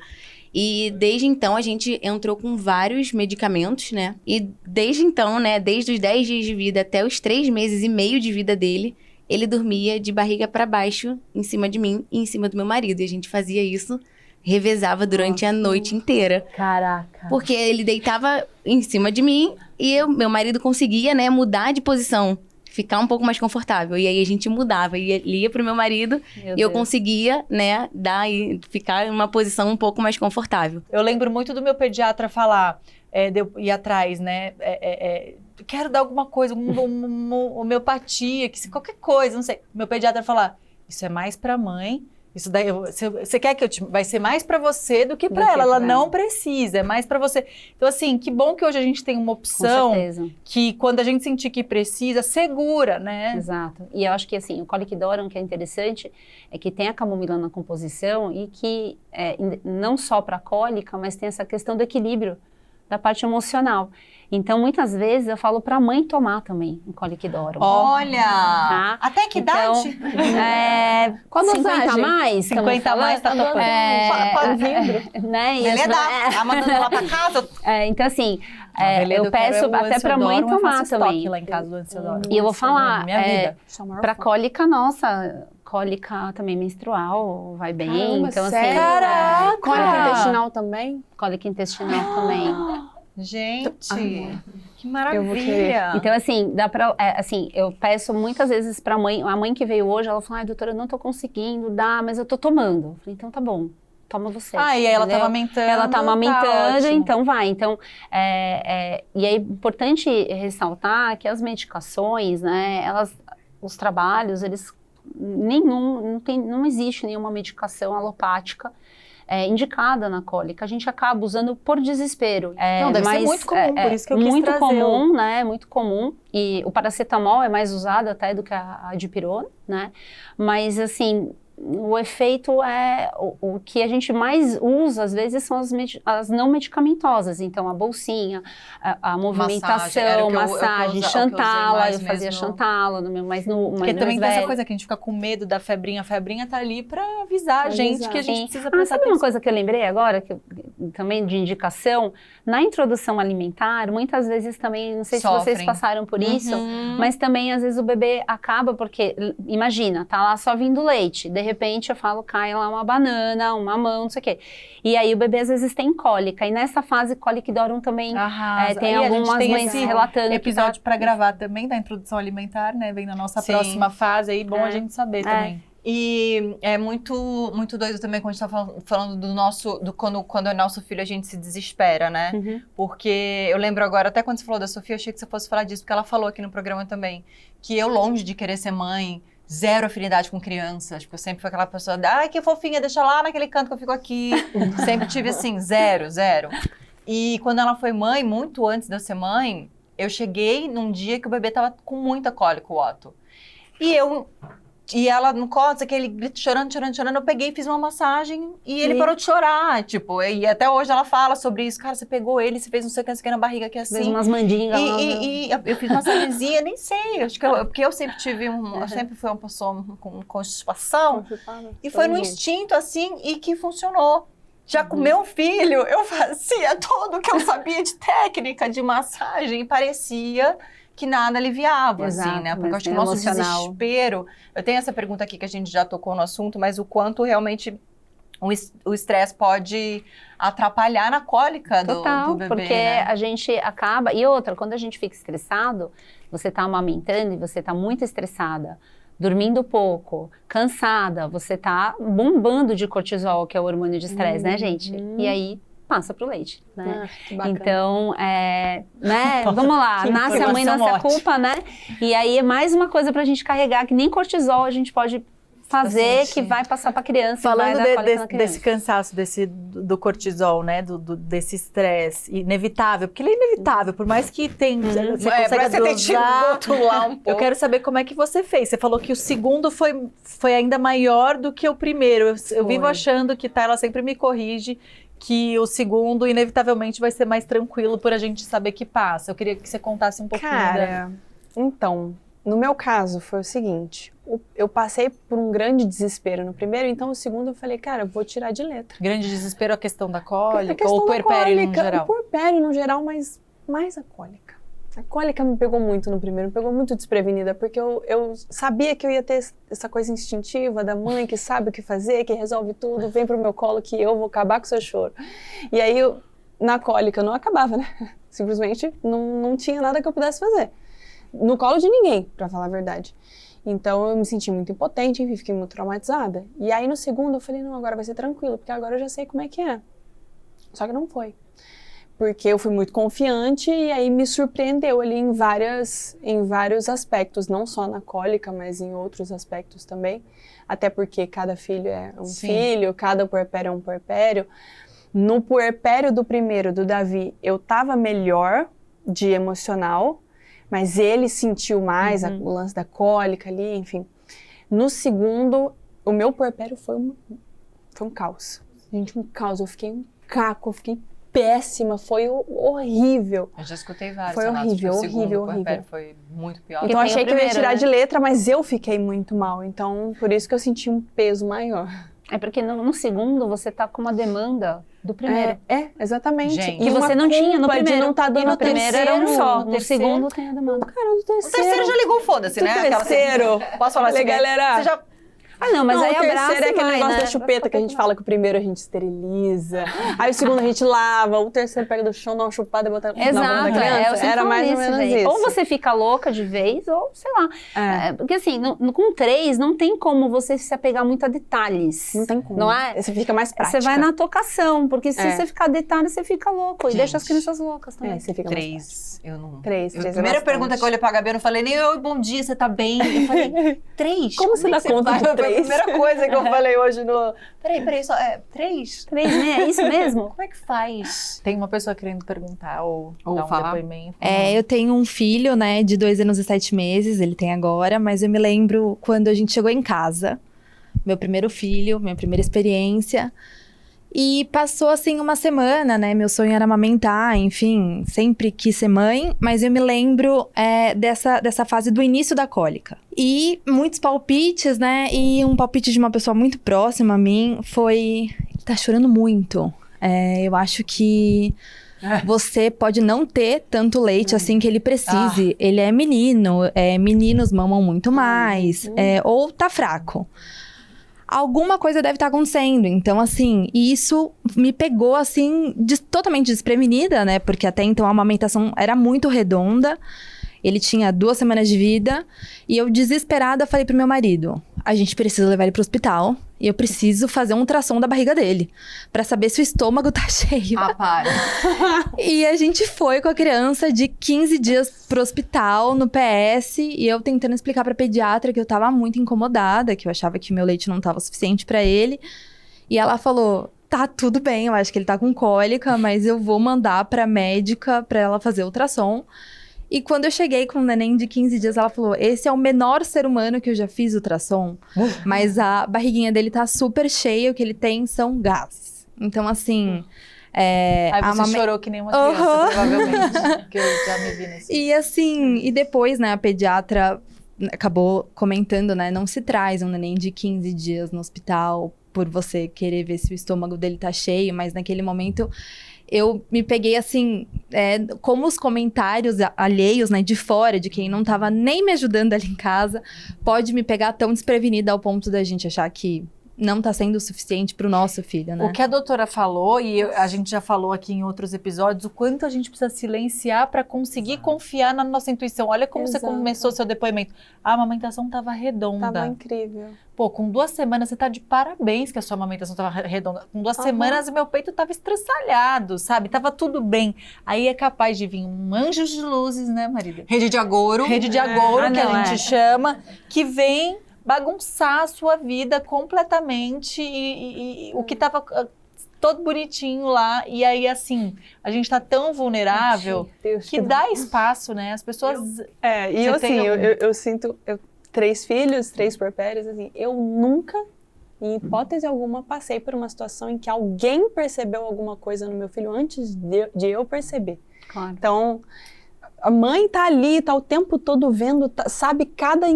E desde então a gente entrou com vários medicamentos, né? E desde então, né, desde os 10 dias de vida até os 3 meses e meio de vida dele, ele dormia de barriga para baixo, em cima de mim e em cima do meu marido. E a gente fazia isso, revezava durante a noite inteira. Caraca. Porque ele deitava em cima de mim e meu marido conseguia, né, mudar de posição, ficar um pouco mais confortável. E aí a gente mudava, ele ia pro meu marido e eu conseguia, né, ficar em uma posição um pouco mais confortável. Eu lembro muito do meu pediatra falar, de eu ir atrás, né? Quero dar alguma coisa, homeopatia, qualquer coisa, não sei. Meu pediatra falar, isso é mais pra mãe. Isso daí, você quer que vai ser mais pra você do que pra ela. Ela não precisa, é mais pra você. Então, assim, que bom que hoje a gente tem uma opção que, quando a gente sentir que precisa, segura, né? Exato. E eu acho que, assim, o Coliquidorum, que é interessante, é que tem a camomila na composição e que, não só pra cólica, mas tem essa questão do equilíbrio da parte emocional. Então, muitas vezes, eu falo pra mãe tomar também o Coliquidorum. Olha! Tá? Até que idade? Então, Qual 50 a dosagem? mais? 50 a mais tá topando. Né? Veleda, tá mandando lá pra casa? Então, assim, eu peço até pra mãe tomar também. Lá em casa do Ansiodoro. E eu vou falar, Minha vida. pra cólica, nossa, cólica também menstrual, vai bem. Caramba, então, sério? assim, Caraca! Cólica intestinal também? cólica intestinal também. Gente, que Eu vou maravilha! Então, assim, dá pra. Assim, eu peço muitas vezes pra mãe, a mãe que veio hoje, ela falou: ai, doutora, eu não tô conseguindo, mas eu tô tomando. Eu falei, então tá bom, toma você. E aí ela tá entendeu? amamentando. Ela tá amamentando, ótimo. então vai. Então, e é importante ressaltar que as medicações, né, os trabalhos, eles, não existe nenhuma medicação alopática indicada na cólica. A gente acaba usando por desespero. Não, deve ser muito comum, por isso que eu quis muito trazer comum, né? Muito comum. E o paracetamol é mais usado até do que a dipirona, né? Mas, assim, o efeito o que a gente mais usa, às vezes, são as não medicamentosas. Então, a bolsinha, a movimentação, massagem, Xantala, eu fazia Xantala, mas no Porque também tem essa coisa que a gente fica com medo da febrinha. A febrinha tá ali pra avisar a gente que a gente precisa prestar sabe atenção. uma coisa que eu lembrei agora, também de indicação? Na introdução alimentar, muitas vezes também, não sei se vocês passaram por isso, mas também, às vezes, o bebê acaba, porque, imagina, tá lá só vindo leite, de repente eu falo, cai lá uma banana, uma mamão, não sei o quê. E aí o bebê às vezes tem cólica, e nessa fase Coliquidorum também tem algumas mães relatando. Episódio para gravar também da introdução alimentar, né? Vem na nossa próxima fase aí, bom a gente saber também. E é muito, muito doido também quando a gente tá falando quando é nosso filho, a gente se desespera, né? Porque eu lembro agora, até quando você falou da Sofia, eu achei que você fosse falar disso, porque ela falou aqui no programa também, que eu, longe de querer ser mãe, zero afinidade com crianças. Tipo, eu sempre fui aquela pessoa, ai, que fofinha, deixa lá naquele canto que eu fico aqui. Sempre tive assim, zero. E quando ela foi mãe, muito antes de eu ser mãe, eu cheguei num dia que o bebê tava com muita cólica, o Otto. E eu E ela não conta, aquele grito chorando. Eu peguei e fiz uma massagem e ele parou de chorar. Tipo, e até hoje ela fala sobre isso. Cara, você pegou ele, você fez não sei o que na barriga aqui assim. Fez umas mandingas. E eu fiz massagenzinha, nem sei. Acho que porque eu sempre tive eu sempre fui uma pessoa com constipação. E foi no instinto, assim, e que funcionou. Já com meu filho, eu fazia tudo que eu sabia de técnica de massagem e parecia que nada aliviava, Exato, assim, né? Porque eu acho que o mas nosso emocional. desespero... Eu tenho essa pergunta aqui que a gente já tocou no assunto, mas o quanto realmente o estresse pode atrapalhar na cólica do bebê, porque né? a gente acaba... E outra, quando a gente fica estressado, você tá amamentando e você tá muito estressada, dormindo pouco, cansada, você tá bombando de cortisol, que é o hormônio de estresse, né, gente? E aí passa pro leite, né? Que bacana. Então, né, vamos lá, Que nasce a mãe, nasce informação a culpa, né? E aí é mais uma coisa pra gente carregar, que nem cortisol a gente pode fazer, que vai passar pra criança. Falando vai dar cólica na criança. desse cansaço, do cortisol, né? Desse estresse inevitável, porque ele é inevitável, por mais que tem, você consegue dosar. rotular um pouco. Eu quero saber como é que você fez. Você falou que o segundo foi ainda maior do que o primeiro. Eu vivo achando que Tayla sempre me corrige que o segundo, inevitavelmente, vai ser mais tranquilo por a gente saber que passa. Eu queria que você contasse um pouquinho. Cara, então, no meu caso foi o seguinte, eu passei por um grande desespero no primeiro, então o segundo eu falei, cara, eu vou tirar de letra. Grande desespero a questão da cólica A questão ou o da puerpério no cólica, geral? O puerpério no geral, mas mais a cólica. A cólica me pegou muito no primeiro, me pegou muito desprevenida, porque eu sabia que eu ia ter essa coisa instintiva da mãe que sabe o que fazer, que resolve tudo, vem pro meu colo que eu vou acabar com o seu choro. E aí, na cólica, não acabava, né? Simplesmente não tinha nada que eu pudesse fazer. No colo de ninguém, pra falar a verdade. Então, eu me senti muito impotente, enfim, fiquei muito traumatizada. E aí, no segundo, eu falei, não, agora vai ser tranquilo, porque agora eu já sei como é que é. Só que não foi. Porque eu fui muito confiante e aí me surpreendeu ali em vários aspectos, não só na cólica, mas em outros aspectos também. Até porque cada filho é um filho, cada puerpério é um puerpério. No puerpério do primeiro, do Davi, eu tava melhor de emocional, mas ele sentiu mais o lance da cólica ali, enfim. No segundo, o meu puerpério foi um caos. Gente, um caos. Eu fiquei um caco, eu fiquei péssima, foi horrível. Eu já escutei vários. Foi horrível, horrível. Foi muito pior. Então eu achei que eu ia tirar né? de letra, mas eu fiquei muito mal. Então, por isso que eu senti um peso maior. É porque no segundo você tá com uma demanda do primeiro. Exatamente. Gente. Que você não tinha no primeiro. De não tá dando no primeiro era um só. No terceiro- segundo tem a demanda. Cara, do O terceiro já ligou, foda-se, né? Aquela- terceiro. Posso falar assim? Galera. Você já... Ah, não, mas Não, aí o abraça terceiro é e aquele vai, negócio né? da chupeta que a gente fala que o primeiro a gente esteriliza, aí o segundo a gente lava, o terceiro pega do chão, dá uma chupada e bota na boca da Exato, criança. eu sempre Era falo mais ou isso, menos gente. isso. Ou você fica louca de vez, ou sei lá. Porque assim, com 3 não tem como você se apegar muito a detalhes. Não tem como. Não é? Você fica mais prática. Você vai na tocação, porque se É. você ficar detalhe, você fica louco. E Gente. deixa as crianças loucas também. Você fica mais 3. Eu não... Três A é primeira bastante. pergunta que eu olhei pra Gabi, eu não falei nem oi, bom dia, você tá bem? Eu falei, 3? Como você dá conta faz? de Foi a 3? primeira coisa que eu falei hoje no... Peraí, só... 3? 3, né? É isso mesmo? Como é que faz? Tem uma pessoa querendo perguntar ou dar um falar. depoimento. Eu tenho um filho, né, de 2 anos e 7 meses, ele tem agora, mas eu me lembro quando a gente chegou em casa, meu primeiro filho, minha primeira experiência, e passou, assim, uma semana, né, meu sonho era amamentar, enfim, sempre quis ser mãe, mas eu me lembro dessa fase do início da cólica. E muitos palpites, né, e um palpite de uma pessoa muito próxima a mim foi, ele tá chorando muito, eu acho que você pode não ter tanto leite assim que ele precise. Ele é menino, meninos mamam muito mais, ou tá fraco. Alguma coisa deve estar acontecendo. Então, assim, isso me pegou, assim, totalmente desprevenida, né? Porque até então a amamentação era muito redonda. Ele tinha 2 semanas de vida. E eu, desesperada, falei pro meu marido, a gente precisa levar ele pro hospital. E eu preciso fazer um ultrassom da barriga dele. Pra saber se o estômago tá cheio. Ah, para. E a gente foi com a criança de 15 dias pro hospital, no PS, e eu tentando explicar pra pediatra que eu tava muito incomodada, que eu achava que meu leite não tava suficiente pra ele. E ela falou, tá tudo bem, eu acho que ele tá com cólica, mas eu vou mandar pra médica pra ela fazer ultrassom. E quando eu cheguei com o neném de 15 dias, ela falou, esse é o menor ser humano que eu já fiz ultrassom, mas a barriguinha dele tá super cheia, o que ele tem são gases. Então, assim... Aí você chorou que nem uma criança, provavelmente, que eu já me vi nesse. E assim, e depois, né, a pediatra acabou comentando, né, não se traz um neném de 15 dias no hospital por você querer ver se o estômago dele tá cheio, mas naquele momento eu me peguei assim, como os comentários alheios, né, de fora, de quem não tava nem me ajudando ali em casa, pode me pegar tão desprevenida ao ponto da gente achar que não tá sendo o suficiente pro nosso filho, né? O que a doutora falou, e a gente já falou aqui em outros episódios, o quanto a gente precisa silenciar para conseguir confiar na nossa intuição. Olha como você começou seu depoimento. A amamentação tava redonda. Tava incrível. Pô, com 2 semanas, você tá de parabéns que a sua amamentação tava redonda. Com 2 semanas, meu peito tava estressalhado, sabe? Tava tudo bem. Aí é capaz de vir um anjo de luzes, né, Marília? Rede de agouro. Rede de agouro, que a gente chama, que vem bagunçar a sua vida completamente e o que tava todo bonitinho lá. E aí, assim, a gente tá tão vulnerável que dá espaço, né? As pessoas... E eu, assim, eu sinto... 3 filhos, 3 puerpérios, assim, eu nunca, em hipótese alguma, passei por uma situação em que alguém percebeu alguma coisa no meu filho antes de eu perceber. Claro. Então, a mãe tá ali, tá o tempo todo vendo, sabe cada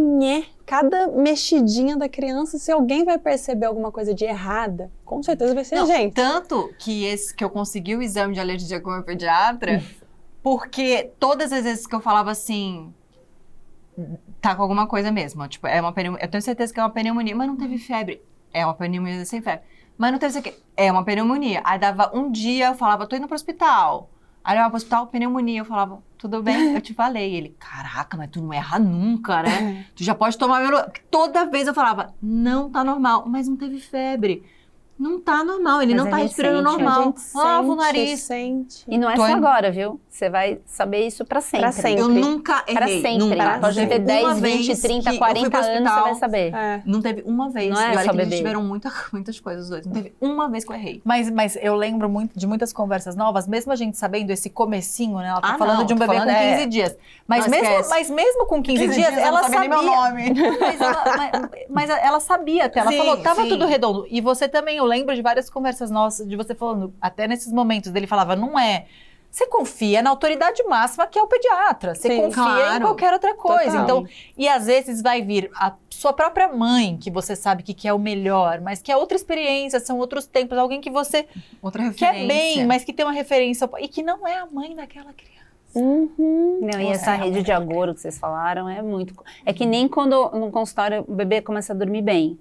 cada mexidinha da criança. Se alguém vai perceber alguma coisa de errada, com certeza vai ser a gente. Tanto que eu consegui o exame de alergia com a pediatra, porque todas as vezes que eu falava assim, tá com alguma coisa mesmo, tipo, eu tenho certeza que é uma pneumonia, mas não teve febre. É uma pneumonia sem febre. Mas não teve isso aqui. É uma pneumonia. Aí dava um dia, eu falava, tô indo pro hospital. Aí eu ia pro hospital, pneumonia. Eu falava, tudo bem? Eu te falei. Ele, caraca, mas tu não erra nunca, né? Tu já pode tomar meu... Toda vez eu falava, não tá normal. Mas não teve febre. Não tá normal, ele Mas não tá respirando sente, normal. Lava o Sente, nariz. sente. E não é Tô só indo- agora, viu? Você vai saber isso pra sempre. Pra sempre. Eu nunca Pra errei. sempre. Nunca. Pode Não ter teve 10, uma 20, vez 30, que eu 40 fui pro anos, você hospital. vai saber. Não teve uma vez. Não é e olha só que eles bebê. tiveram muitas coisas os dois. Não teve uma vez que eu errei. Mas eu lembro muito de muitas conversas novas, mesmo a gente sabendo esse comecinho, né? Ela tá Ah, falando não, de um tô bebê falando, com 15 dias. Mas Não esquece. mesmo com 15 dias, eu não ela sabia nem sabia. meu nome. Mas ela sabia até. Ela Sim, falou, tava sim. tudo redondo. E você também, eu lembro de várias conversas nossas, de você falando, até nesses momentos, dele falava, não é. Você confia na autoridade máxima que é o pediatra. Você Sim, confia em claro. qualquer outra coisa. Total. Então, e às vezes vai vir a sua própria mãe, que você sabe que é o melhor, mas que é outra experiência, são outros tempos, alguém que você Outra referência. quer bem, mas que tem uma referência e que não é a mãe daquela criança. Não, e essa rede de agouro que vocês falaram é muito... É que nem quando no consultório o bebê começa a dormir bem.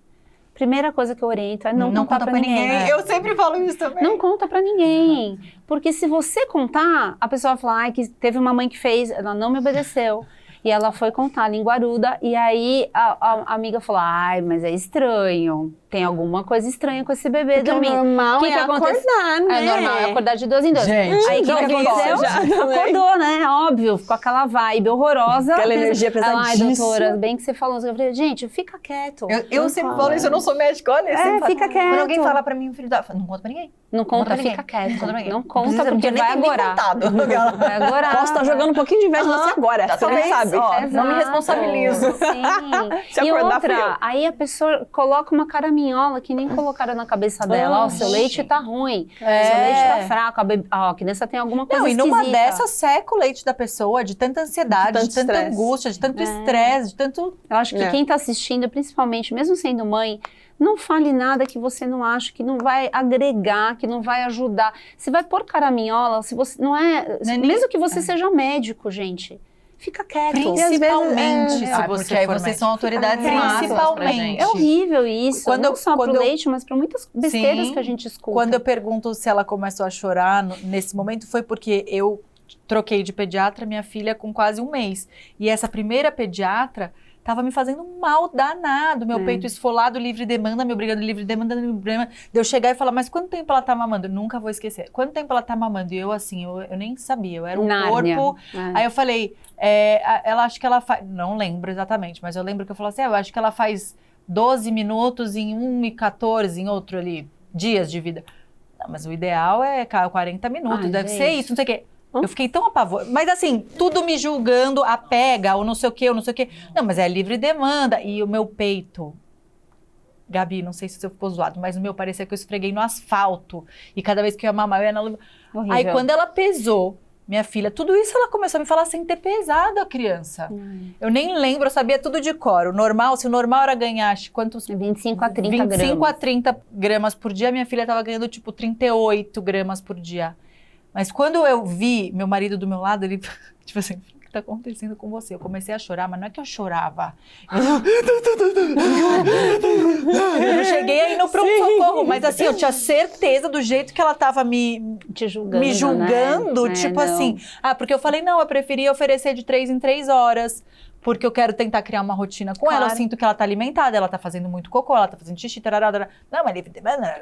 Primeira coisa que eu oriento é não contar pra ninguém. Eu sempre falo isso também. Não conta pra ninguém. Porque se você contar, a pessoa vai falar, ai, que teve uma mãe que fez, ela não me obedeceu. E ela foi contar, linguaruda, e aí a amiga falou, ai, mas é estranho. Tem alguma coisa estranha com esse bebê Porque o dormindo. normal Que é que acontece? acordar, né? É normal, é acordar de 2 em 2. Gente, Aí o que já vi isso aconteceu? já também. Acordou, né? Óbvio, com aquela vibe horrorosa. Aquela energia Ai, pesadíssima. doutora, bem que você falou. Eu falei, gente, fica quieto. Eu sempre falo isso, eu não sou médica, olha. eu sempre falo. Fica quieto. Quando alguém fala pra mim, o filho da... Não conta pra ninguém. Não conta, pra ninguém. fica quieto. Conta pra ninguém. Não conta, Precisa- porque nem vai tem nem agorar. contado. Vai agorar. Posso estar jogando um pouquinho de inveja em você agora, você nem talvez, sabe. ó, não me Exato. responsabilizo. Sim. Se E acordar, fui eu. outra, aí a pessoa coloca uma caraminhola que nem colocaram na cabeça dela. Ó, seu leite tá ruim, seu leite tá fraco, a criança tem alguma coisa Não, e numa esquisita. dessas seca o leite da pessoa de tanta ansiedade, De de, tanto tanta estresse. angústia, de tanto estresse, de tanto... Eu acho que quem tá assistindo, principalmente, mesmo sendo mãe, não fale nada que você não acha, que não vai agregar, que não vai ajudar. Se vai pôr caraminhola, se você não é... mesmo que você seja médico, gente, fica quieto. Principalmente se Ah, você porque aí for vocês médico. são autoridades máximas pra Principalmente. gente. É horrível isso, não só pro quando eu- leite, mas para muitas besteiras Sim. que a gente escuta. Quando eu pergunto se ela começou a chorar nesse momento, foi porque eu troquei de pediatra minha filha com quase 1 mês. E essa primeira pediatra tava me fazendo um mal danado. Meu peito esfolado, livre demanda, me obrigando livre demanda, de eu chegar e falar, mas quanto tempo ela tá mamando? Eu nunca vou esquecer. Quanto tempo ela tá mamando? E eu assim, eu nem sabia, eu era um Nárnia. corpo. É. Aí eu falei, ela acho que ela faz, não lembro exatamente, mas eu lembro que eu falei assim, eu acho que ela faz 12 minutos em 1:14, em outro ali, dias de vida. Não, mas o ideal é 40 minutos, Ai, deve gente. ser isso, não sei o quê. Eu fiquei tão apavorada. Mas assim, tudo me julgando, a pega, ou não sei o quê, ou não sei o quê. Não, mas é livre demanda. E o meu peito... Gabi, não sei se você ficou zoado, mas o meu parecia que eu esfreguei no asfalto. E cada vez que eu ia mamar, eu ia na luz. Aí quando ela pesou, minha filha, tudo isso ela começou a me falar sem ter pesado a criança. Eu nem lembro, eu sabia tudo de cor. O normal, se o normal era ganhar, quantos? 25 a 30 gramas. 25 a 30 gramas por dia, minha filha tava ganhando tipo 38 gramas por dia. Mas quando eu vi meu marido do meu lado, ele, tipo assim, o que tá acontecendo com você? Eu comecei a chorar, mas não é que eu chorava. Eu não cheguei aí no pronto-socorro, mas assim, eu tinha certeza do jeito que ela tava me julgando, né? tipo Não. assim. Porque eu falei, não, eu preferia oferecer de 3 em 3 horas. Porque eu quero tentar criar uma rotina com ela. Eu sinto que ela tá alimentada, ela tá fazendo muito cocô, ela tá fazendo xixi, tarará. Não, mas livre demanda.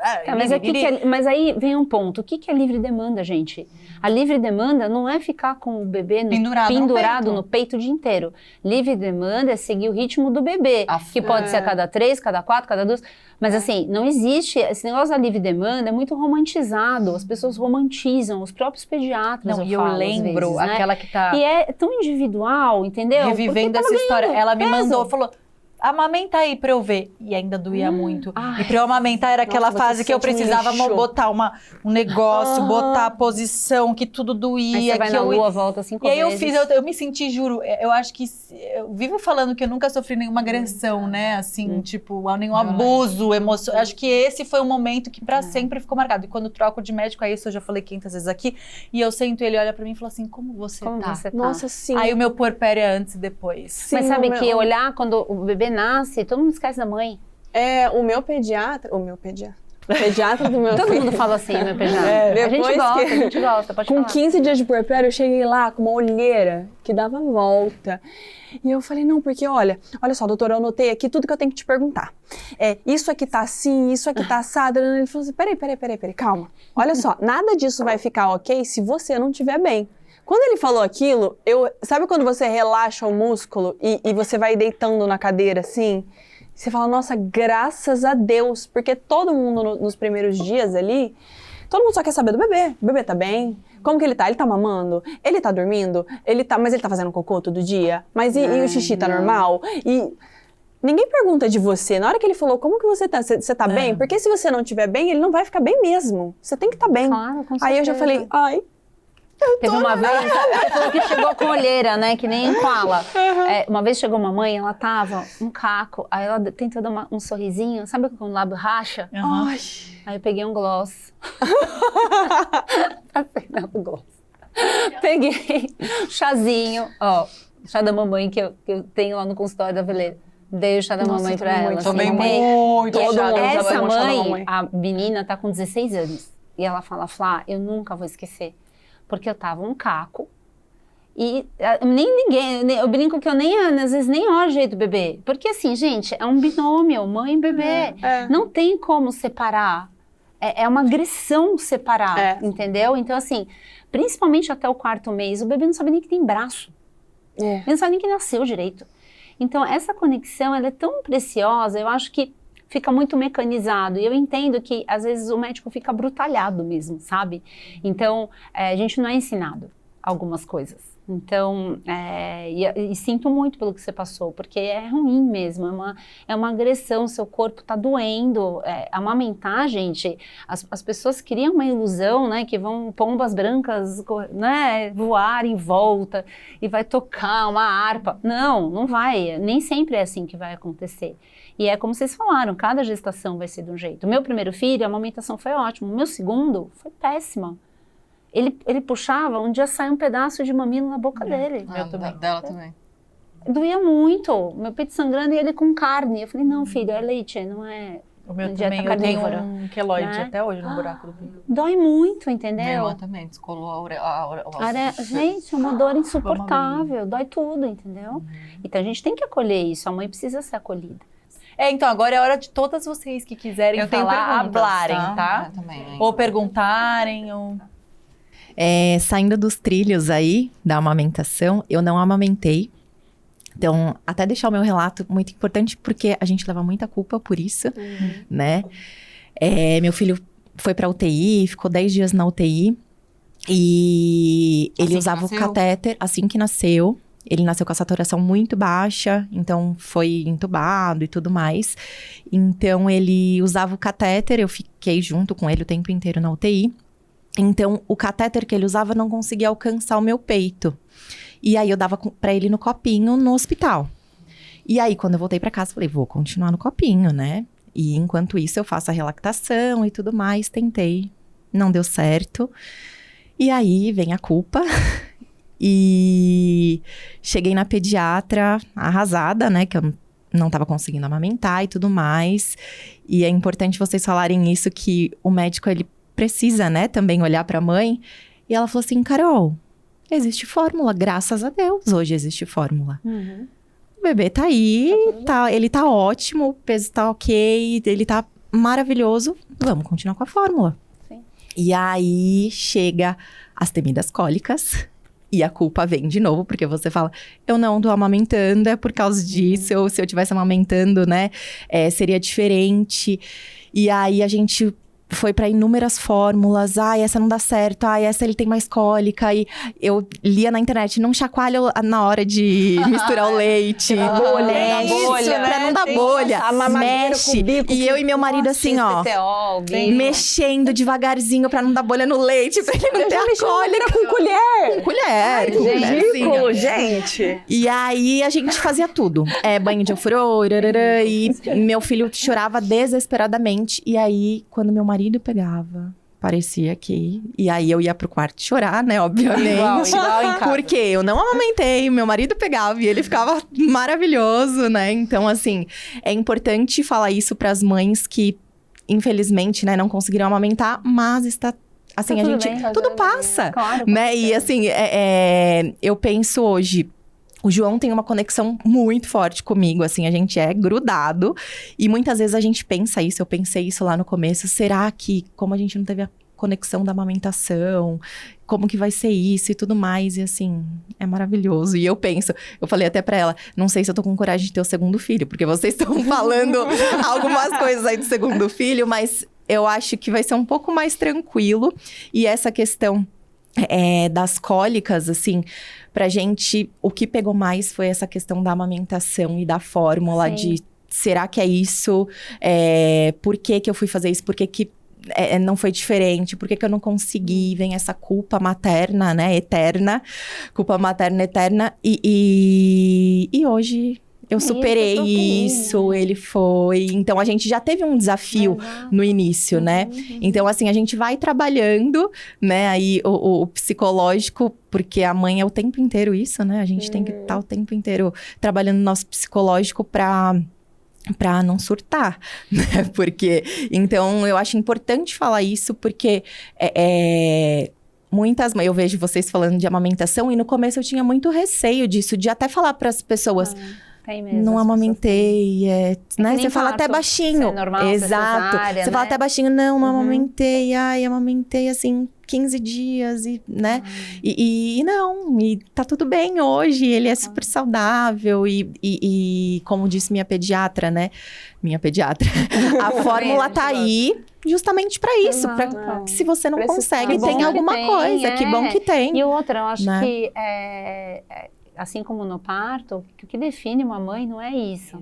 Mas aí vem um ponto. O que é livre demanda, gente? A livre demanda não é ficar com o bebê pendurado no peito o dia inteiro. Livre demanda é seguir o ritmo do bebê, que pode ser a cada 3, cada 4, cada 2. Mas assim, não existe, esse negócio da livre demanda é muito romantizado, as pessoas romantizam, os próprios pediatras. Não, e eu lembro, vezes, né? aquela que tá... E é tão individual, entendeu? Revivendo essa história. Ela me mandou, falou, amamenta aí pra eu ver. E ainda doía muito. E pra eu amamentar era aquela fase que eu precisava botar um negócio, botar a posição, que tudo doía. Aí você vai na lua, volta 5 vezes. E aí eu me senti, juro, eu acho que... Eu vivo falando que eu nunca sofri nenhuma agressão, né? Assim, tipo, nenhum abuso emocional. Acho que esse foi um momento que pra sempre ficou marcado. E quando troco de médico, aí isso eu já falei 500 vezes aqui, e eu sento, ele olha pra mim e fala assim, como você tá? Nossa, sim. Aí o meu puerpério é antes e depois. Sim, mas sabe que olhar quando o bebê nasce, todo mundo esquece da mãe. O meu pediatra do meu Todo filho. mundo fala assim, meu pediatra. A gente gosta, pode falar. Com 15 dias de puerpério, eu cheguei lá com uma olheira que dava volta. E eu falei, não, porque olha só, doutora, eu anotei aqui tudo que eu tenho que te perguntar. Isso aqui tá assim, isso aqui tá assado. Ele falou assim, peraí, calma. Olha só, nada disso vai ficar ok se você não estiver bem. Quando ele falou aquilo, sabe quando você relaxa o músculo e você vai deitando na cadeira assim? Você fala, nossa, graças a Deus, porque todo mundo nos primeiros dias ali, todo mundo só quer saber do bebê. O bebê tá bem? Como que ele tá? Ele tá mamando? Ele tá dormindo? Mas ele tá fazendo cocô todo dia? Mas e o xixi tá normal? E ninguém pergunta de você. Na hora que ele falou, como que você tá? Você tá bem? Porque se você não estiver bem, ele não vai ficar bem mesmo. Você tem que estar bem. Claro, com certeza. Aí eu já falei, Teve uma vez, você falou que chegou com olheira, né? Que nem koala. Uma vez chegou uma mãe, ela tava um caco, aí ela tentou dar um sorrisinho, sabe quando o lábio racha? Aí eu peguei um gloss. Peguei um chazinho, chá da mamãe que eu tenho lá no consultório da Veleira. Dei o chá da mamãe pra ela. Tomei muito chá da mamãe. Essa mãe, a menina tá com 16 anos. E ela fala, Flá, eu nunca vou esquecer. Porque eu tava um caco e eu brinco que eu às vezes nem olho o jeito do bebê. Porque assim, gente, é um binômio, mãe e bebê. Não tem como separar. É uma agressão separar, entendeu? Então assim, principalmente até o 4º mês, o bebê não sabe nem que tem braço. Ele não sabe nem que nasceu direito. Então essa conexão, ela é tão preciosa, eu acho que fica muito mecanizado. E eu entendo que, às vezes, o médico fica brutalhado mesmo, sabe? Então, a gente não é ensinado algumas coisas. Então, e sinto muito pelo que você passou, porque é ruim mesmo, é uma agressão, seu corpo tá doendo. Amamentar, gente, as pessoas criam uma ilusão, né, que vão pombas brancas, né, voar em volta e vai tocar uma harpa. Não vai, nem sempre é assim que vai acontecer. E é como vocês falaram, cada gestação vai ser de um jeito. O meu primeiro filho, a amamentação foi ótima. O meu segundo foi péssima. Ele puxava, um dia sai um pedaço de mamilo na boca dele. Dela também. Doía muito. Meu peito sangrando e ele com carne. Eu falei, não, filho, é leite, não é o meu dieta também, carnívora. Eu tenho um queloide até hoje no buraco do peito. Dói muito, entendeu? Meu também, descolou Gente, é uma dor insuportável. Dói tudo, entendeu? Então a gente tem que acolher isso. A mãe precisa ser acolhida. Então, agora é hora de todas vocês que quiserem falar, hablarem, tá? Eu também, ou perguntarem, ou... Saindo dos trilhos aí da amamentação, eu não amamentei. Então, até deixar o meu relato muito importante, porque a gente leva muita culpa por isso, né? Meu filho foi pra UTI, ficou 10 dias na UTI. E Ele usava o catéter assim que nasceu. Ele nasceu com a saturação muito baixa, então foi entubado e tudo mais. Então, ele usava o catéter, eu fiquei junto com ele o tempo inteiro na UTI. Então, o catéter que ele usava não conseguia alcançar o meu peito. E aí, eu dava pra ele no copinho no hospital. E aí, quando eu voltei pra casa, falei, vou continuar no copinho, né? E enquanto isso, eu faço a relactação e tudo mais. Tentei, não deu certo. E aí, vem a culpa. E cheguei na pediatra arrasada, né? Que eu não tava conseguindo amamentar e tudo mais. E é importante vocês falarem isso, que o médico, ele precisa, né? Também olhar pra mãe. E ela falou assim, Carol, existe fórmula, graças a Deus, hoje existe fórmula. O bebê tá aí, ele tá ótimo, o peso tá ok, ele tá maravilhoso. Vamos continuar com a fórmula. Sim. E aí chega as temidas cólicas. E a culpa vem de novo, porque você fala, eu não tô amamentando, é por causa disso, ou se eu tivesse amamentando, né, seria diferente. E aí a gente foi pra inúmeras fórmulas, essa não dá certo, essa ele tem mais cólica, e eu lia na internet, não chacoalha na hora de misturar o leite. Mexe, pra não dar bolha, mexe. E eu e meu marido assim, ó, mexendo devagarzinho pra não dar bolha no leite, pra ele não ter a cólica. Com colher! Com colher. Ridículo, gente! E aí, a gente fazia tudo. Banho de ofurô, e meu filho chorava desesperadamente. E aí, quando meu marido pegava, parecia que... E aí, eu ia pro quarto chorar, né? Obviamente. Igual em casa. Porque eu não amamentei, meu marido pegava e ele ficava maravilhoso, né? Então, assim, é importante falar isso pras mães que, infelizmente, né, não conseguiram amamentar, mas está... Assim, Tá a tudo gente... bem, tudo passa, Claro, né? E assim, eu penso hoje... O João tem uma conexão muito forte comigo, assim, a gente é grudado. E muitas vezes a gente pensa isso, eu pensei isso lá no começo. Será que, como a gente não teve a conexão da amamentação, como que vai ser isso e tudo mais? E assim, é maravilhoso. E eu penso, eu falei até pra ela, não sei se eu tô com coragem de ter o segundo filho, porque vocês estão falando algumas coisas aí do segundo filho, mas eu acho que vai ser um pouco mais tranquilo. E essa questão... das cólicas, assim, pra gente, o que pegou mais foi essa questão da amamentação e da fórmula. Sim. De, será que é isso? Por que que eu fui fazer isso? Por que que não foi diferente? Por que que eu não consegui? Vem essa culpa materna, né, eterna. Culpa materna eterna. E hoje... Eu superei isso, ele foi... Então, a gente já teve um desafio no início, né? Então, assim, a gente vai trabalhando, né? Aí, o psicológico, porque a mãe é o tempo inteiro isso, né? A gente tem que estar o tempo inteiro trabalhando no nosso psicológico pra não surtar, né? Porque... Então, eu acho importante falar isso, porque... Muitas mães, eu vejo vocês falando de amamentação, e no começo eu tinha muito receio disso, de até falar para as pessoas... Mesmo, não amamentei, né? Você fala até baixinho. É normal, exato. cesárea, você fala né? até baixinho, não amamentei. Amamentei assim 15 dias e, né? E não, e tá tudo bem hoje, ele é super saudável e como disse minha pediatra, né? A fórmula tá aí justamente pra isso, pra que se você não consegue, tem alguma coisa, que bom que tem. E outra, eu acho né? que assim como no parto, o que define uma mãe não é isso.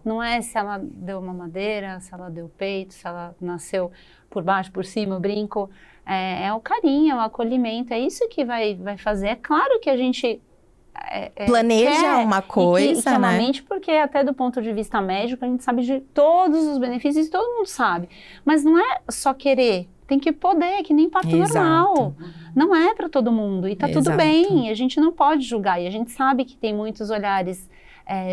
Não é se ela deu mamadeira, se ela deu peito, se ela nasceu por baixo, por cima, eu brinco. É o carinho, é o acolhimento, é isso que vai fazer. É claro que a gente... planeja uma coisa, que né? amamente, porque até do ponto de vista médico, a gente sabe de todos os benefícios, todo mundo sabe. Mas não é só querer. Tem que poder, que nem parto normal. Não é para todo mundo. E tá tudo bem. A gente não pode julgar. E a gente sabe que tem muitos olhares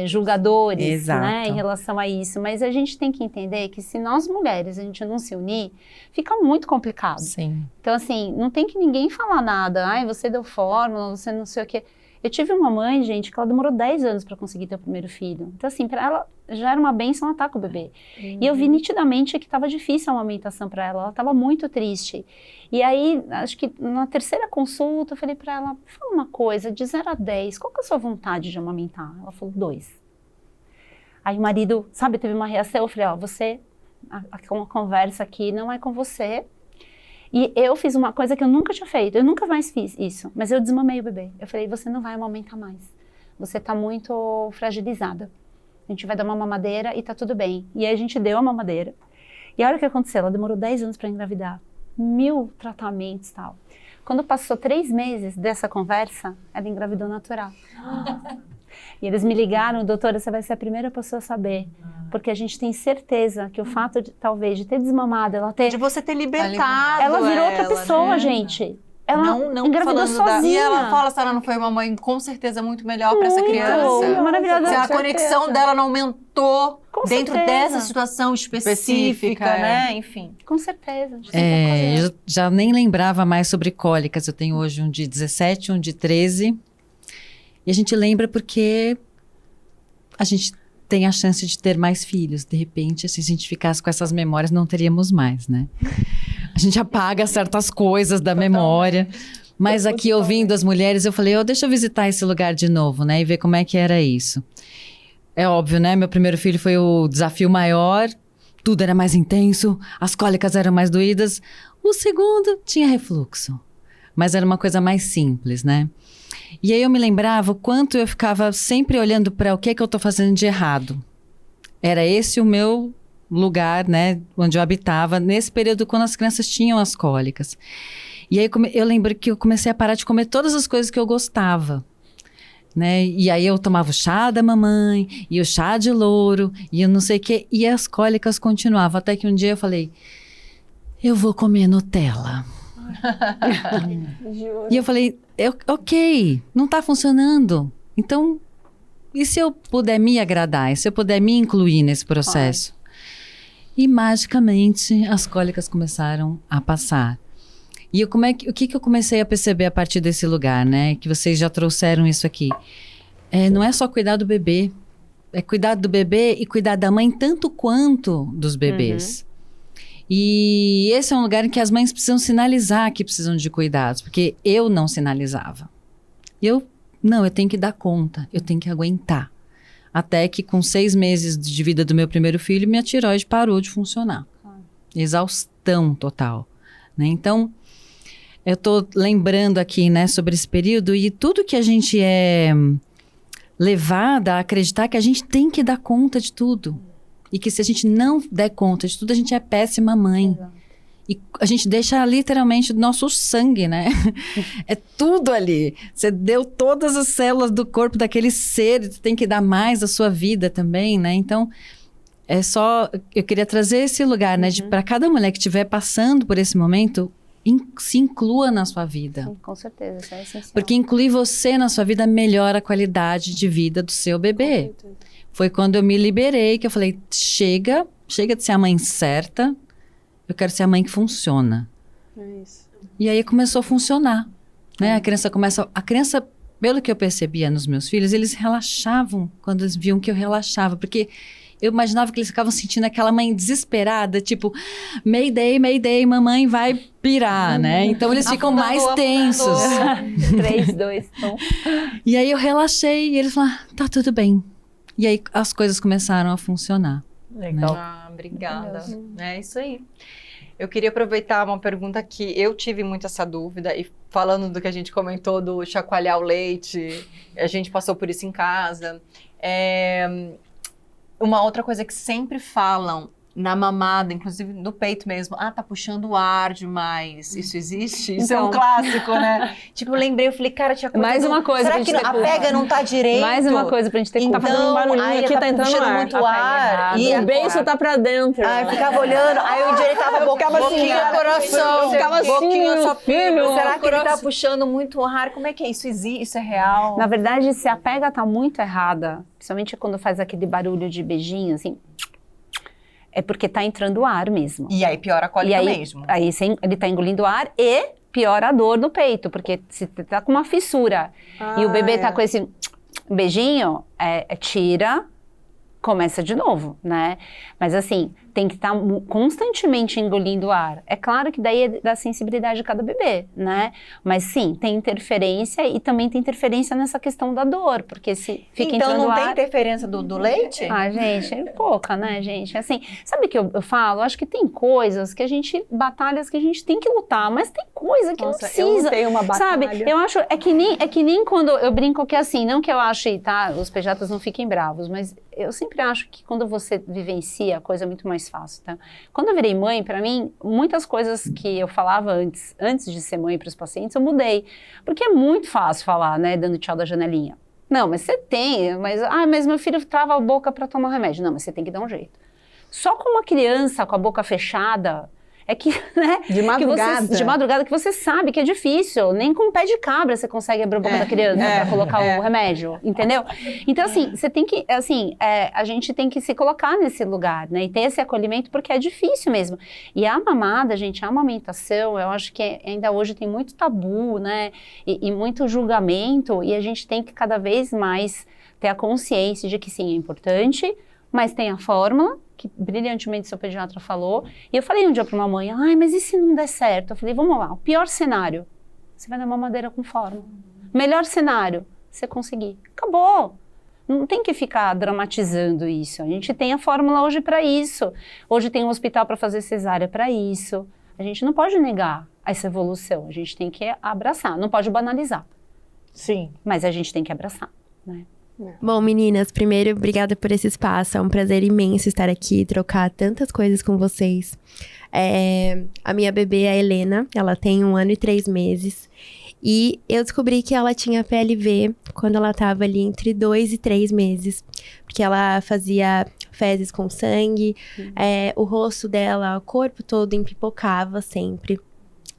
julgadores, né, em relação a isso. Mas a gente tem que entender que se nós mulheres, a gente não se unir, fica muito complicado. Sim. Então, assim, não tem que ninguém falar nada. Ai, você deu fórmula, você não sei o quê. Eu tive uma mãe, gente, que ela demorou 10 anos para conseguir ter o primeiro filho. Então, assim, para ela já era uma bênção ela estar com o bebê. E eu vi nitidamente que estava difícil a amamentação para ela. Ela estava muito triste. E aí, acho que na terceira consulta, eu falei para ela, fala uma coisa, de 0 a 10, qual que é a sua vontade de amamentar? Ela falou, 2. Aí o marido, sabe, teve uma reação. Eu falei, ó, você, a conversa aqui não é com você. E eu fiz uma coisa que eu nunca tinha feito, eu nunca mais fiz isso, mas eu desmamei o bebê. Eu falei, você não vai amamentar mais, você tá muito fragilizada. A gente vai dar uma mamadeira e tá tudo bem. E aí a gente deu a mamadeira. E a hora que aconteceu, ela demorou 10 anos para engravidar. 1000 tratamentos e tal. Quando passou 3 meses dessa conversa, ela engravidou natural. E eles me ligaram, doutora, você vai ser a primeira pessoa a saber. Porque a gente tem certeza que o fato de, talvez, de ter desmamado, ela ter... De você ter libertado ela virou outra pessoa, né? gente. Ela não engravidou sozinha. E ela fala se ela não foi uma mãe com certeza muito melhor para essa criança. Maravilhosa. Se a conexão dela não aumentou Com dentro certeza. dessa situação específica, né? Enfim. Com certeza. Eu já nem lembrava mais sobre cólicas. Eu tenho hoje um de 17, um de 13. E a gente lembra porque a gente tem a chance de ter mais filhos. De repente, assim, se a gente ficasse com essas memórias, não teríamos mais, né? A gente apaga certas coisas da memória. Mas aqui, ouvindo as mulheres, eu falei, deixa eu visitar esse lugar de novo, né? E ver como é que era isso. É óbvio, né? Meu primeiro filho foi o desafio maior. Tudo era mais intenso. As cólicas eram mais doídas. O segundo tinha refluxo. Mas era uma coisa mais simples, né? E aí eu me lembrava o quanto eu ficava sempre olhando para o que é que eu tô fazendo de errado. Era esse o meu lugar, né, onde eu habitava, nesse período quando as crianças tinham as cólicas. E aí eu lembro que eu comecei a parar de comer todas as coisas que eu gostava, né? E aí eu tomava o chá da mamãe, e o chá de louro, e eu não sei o quê, e as cólicas continuavam. Até que um dia eu falei, eu vou comer Nutella. E eu falei, ok, não tá funcionando. Então, e se eu puder me agradar? E se eu puder me incluir nesse processo? E magicamente as cólicas começaram a passar. E o que eu comecei a perceber a partir desse lugar, né? Que vocês já trouxeram isso aqui. Não é só cuidar do bebê. É cuidar do bebê e cuidar da mãe tanto quanto dos bebês. E esse é um lugar em que as mães precisam sinalizar que precisam de cuidados. Porque eu não sinalizava. Eu tenho que dar conta. Eu tenho que aguentar. Até que com 6 meses de vida do meu primeiro filho, minha tireoide parou de funcionar. Exaustão total. Né? Então, eu tô lembrando aqui, né, sobre esse período e tudo que a gente é levada a acreditar que a gente tem que dar conta de tudo. E que se a gente não der conta de tudo, a gente é péssima mãe. E a gente deixa literalmente o nosso sangue, né? É tudo ali. Você deu todas as células do corpo daquele ser, você tem que dar mais da sua vida também, né? Então, eu queria trazer esse lugar, né? Para cada mulher que estiver passando por esse momento, se inclua na sua vida. Sim, com certeza, isso é essencial. Porque incluir você na sua vida melhora a qualidade de vida do seu bebê. Foi quando eu me liberei que eu falei, chega de ser a mãe certa, eu quero ser a mãe que funciona. É isso. E aí começou a funcionar, né? A criança, pelo que eu percebia nos meus filhos, eles relaxavam quando eles viam que eu relaxava, porque eu imaginava que eles ficavam sentindo aquela mãe desesperada, tipo, Mayday, Mayday, mamãe vai pirar, né? Então eles ficam mais tensos. 3, 2, 1. E aí eu relaxei e eles falaram, tá tudo bem. E aí as coisas começaram a funcionar. Legal. Né? Obrigada. É isso aí. Eu queria aproveitar uma pergunta que eu tive muito essa dúvida, e falando do que a gente comentou do chacoalhar o leite, a gente passou por isso em casa. Uma outra coisa que sempre falam na mamada, inclusive no peito mesmo, tá puxando o ar demais. Isso existe? Isso é um clássico, né? Tipo, eu lembrei, eu falei, cara, tinha coisa. Mais uma coisa será que a pega não tá direito? Mais uma coisa pra gente ter Tá fazendo um barulhinho aí aqui, tá entrando puxando ar. muito ar. E o beiço tá pra dentro. Aí eu ficava olhando, aí eu endireitava a boquinha, cara, coração, eu ficava assim, boquinha, meu só filho. será que ele tá puxando muito ar? Como é que é? Isso existe? Isso é real? Na verdade, se a pega tá muito errada, principalmente quando faz aquele barulho de beijinho, assim, é porque tá entrando ar mesmo. E aí piora a cólica mesmo. Aí ele tá engolindo ar e piora a dor no peito, porque se tá com uma fissura e o bebê tá com esse beijinho, tira, começa de novo, né? Mas assim, tem que estar constantemente engolindo ar. É claro que daí é da sensibilidade de cada bebê, né? Mas sim, tem interferência e também tem interferência nessa questão da dor, porque se fica então entrando não tem ar... interferência do leite? Ah, gente, é pouca, né, gente? Assim, sabe o que eu falo? Acho que tem coisas que a gente, batalhas que a gente tem que lutar, mas tem coisa que não precisa. Eu lutei uma batalha. Sabe? Eu acho, é que nem quando eu brinco que assim, não que eu ache, tá, os pediatras não fiquem bravos, mas eu sempre acho que quando você vivencia, a coisa é muito mais fácil, tá? Quando eu virei mãe, pra mim, muitas coisas que eu falava antes de ser mãe para os pacientes, eu mudei. Porque é muito fácil falar, né, dando tchau da janelinha. Não, mas você tem, mas meu filho trava a boca para tomar remédio. Não, mas você tem que dar um jeito. Só com uma criança com a boca fechada, é que, né? De madrugada. De madrugada que você sabe que é difícil. Nem com um pé de cabra você consegue abrir a boca da criança para colocar o remédio, entendeu? Então, assim, você tem que, assim, a gente tem que se colocar nesse lugar, né? E ter esse acolhimento porque é difícil mesmo. E a mamada, gente, a amamentação, eu acho que ainda hoje tem muito tabu, né? E muito julgamento. E a gente tem que cada vez mais ter a consciência de que sim, é importante, mas tem a fórmula, que brilhantemente seu pediatra falou. E eu falei um dia para uma mãe, ai, mas e se não der certo? Eu falei, vamos lá, o pior cenário, você vai dar mamadeira com fórmula. Melhor cenário, você conseguir. Acabou. Não tem que ficar dramatizando isso. A gente tem a fórmula hoje para isso. Hoje tem um hospital para fazer cesárea para isso. A gente não pode negar essa evolução. A gente tem que abraçar. Não pode banalizar. Sim. Mas a gente tem que abraçar, né? Bom, meninas, primeiro, obrigada por esse espaço. É um prazer imenso estar aqui e trocar tantas coisas com vocês. A minha bebê é a Helena, ela tem 1 ano e 3 meses. E eu descobri que ela tinha PLV quando ela estava ali entre 2 e 3 meses. Porque ela fazia fezes com sangue, o rosto dela, o corpo todo empipocava sempre.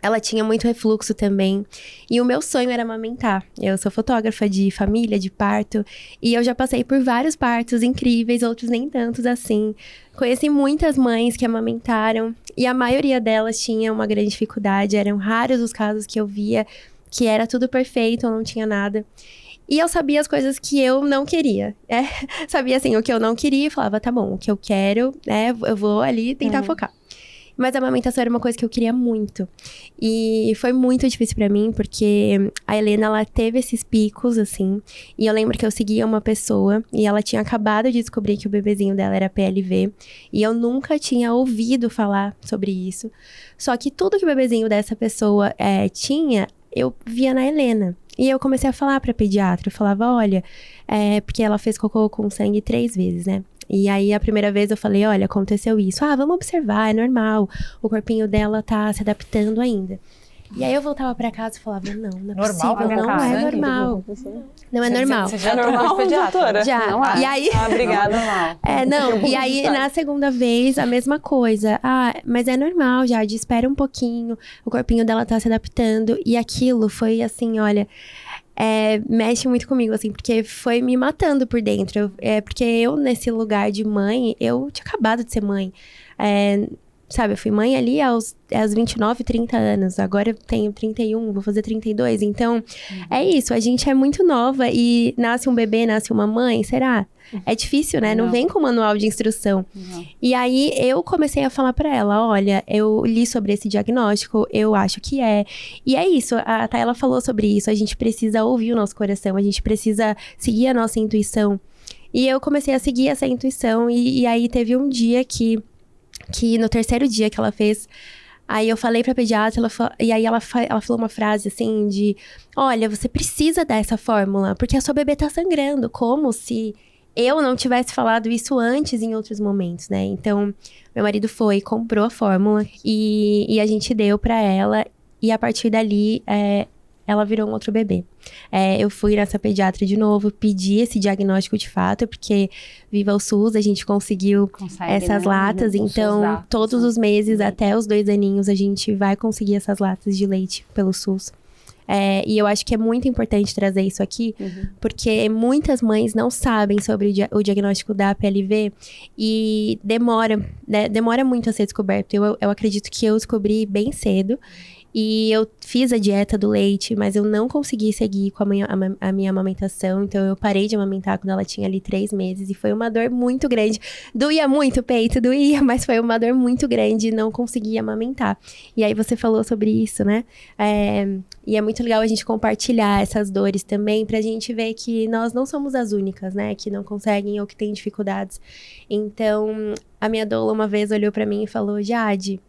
Ela tinha muito refluxo também. E o meu sonho era amamentar. Eu sou fotógrafa de família, de parto. E eu já passei por vários partos incríveis, outros nem tantos assim. Conheci muitas mães que amamentaram. E a maioria delas tinha uma grande dificuldade. Eram raros os casos que eu via que era tudo perfeito, ou não tinha nada. E eu sabia as coisas que eu não queria. Sabia assim, o que eu não queria e falava, tá bom, o que eu quero, eu vou ali tentar focar. Mas a amamentação era uma coisa que eu queria muito. E foi muito difícil pra mim, porque a Helena, ela teve esses picos, assim. E eu lembro que eu seguia uma pessoa, e ela tinha acabado de descobrir que o bebezinho dela era PLV. E eu nunca tinha ouvido falar sobre isso. Só que tudo que o bebezinho dessa pessoa tinha, eu via na Helena. E eu comecei a falar pra pediatra. Eu falava, olha, porque ela fez cocô com sangue 3 vezes, né? E aí, a primeira vez eu falei, olha, aconteceu isso. Vamos observar, é normal. O corpinho dela tá se adaptando ainda. E aí, eu voltava pra casa e falava, não é possível, não é normal. Não é normal. Você já é normal, doutora? Já. Não é. E aí... obrigada. E aí, na segunda vez, a mesma coisa. Mas é normal, Jade, espera um pouquinho. O corpinho dela tá se adaptando. E aquilo foi assim, olha... mexe muito comigo, assim, porque foi me matando por dentro. Porque eu, nesse lugar de mãe, eu tinha acabado de ser mãe. Sabe, eu fui mãe ali aos 29, 30 anos. Agora eu tenho 31, vou fazer 32. Então, é isso. A gente é muito nova e nasce um bebê, nasce uma mãe, será? É difícil, né? Não vem com manual de instrução. Não. E aí, eu comecei a falar pra ela, olha, eu li sobre esse diagnóstico, eu acho que é. E é isso, a Tayla falou sobre isso. A gente precisa ouvir o nosso coração, a gente precisa seguir a nossa intuição. E eu comecei a seguir essa intuição e aí teve um dia que no 3º dia que ela fez, aí eu falei pra pediatra, e aí ela falou uma frase assim de, olha, você precisa dessa fórmula, porque a sua bebê tá sangrando, como se eu não tivesse falado isso antes em outros momentos, né? Então, meu marido comprou a fórmula e a gente deu pra ela, e a partir dali, ela virou um outro bebê. Eu fui nessa pediatra de novo, pedi esse diagnóstico de fato, porque viva o SUS, a gente conseguiu essas latas. Então, todos os meses, até os 2 aninhos, a gente vai conseguir essas latas de leite pelo SUS. E eu acho que é muito importante trazer isso aqui, porque muitas mães não sabem sobre o diagnóstico da PLV e demora muito a ser descoberto. Eu acredito que eu descobri bem cedo. E eu fiz a dieta do leite, mas eu não consegui seguir com a minha amamentação. Então, eu parei de amamentar quando ela tinha ali 3 meses. E foi uma dor muito grande. Doía muito o peito, doía, mas foi uma dor muito grande e não consegui amamentar. E aí, você falou sobre isso, né? E é muito legal a gente compartilhar essas dores também, pra gente ver que nós não somos as únicas, né? Que não conseguem ou que têm dificuldades. Então, a minha doula uma vez olhou pra mim e falou: Jade,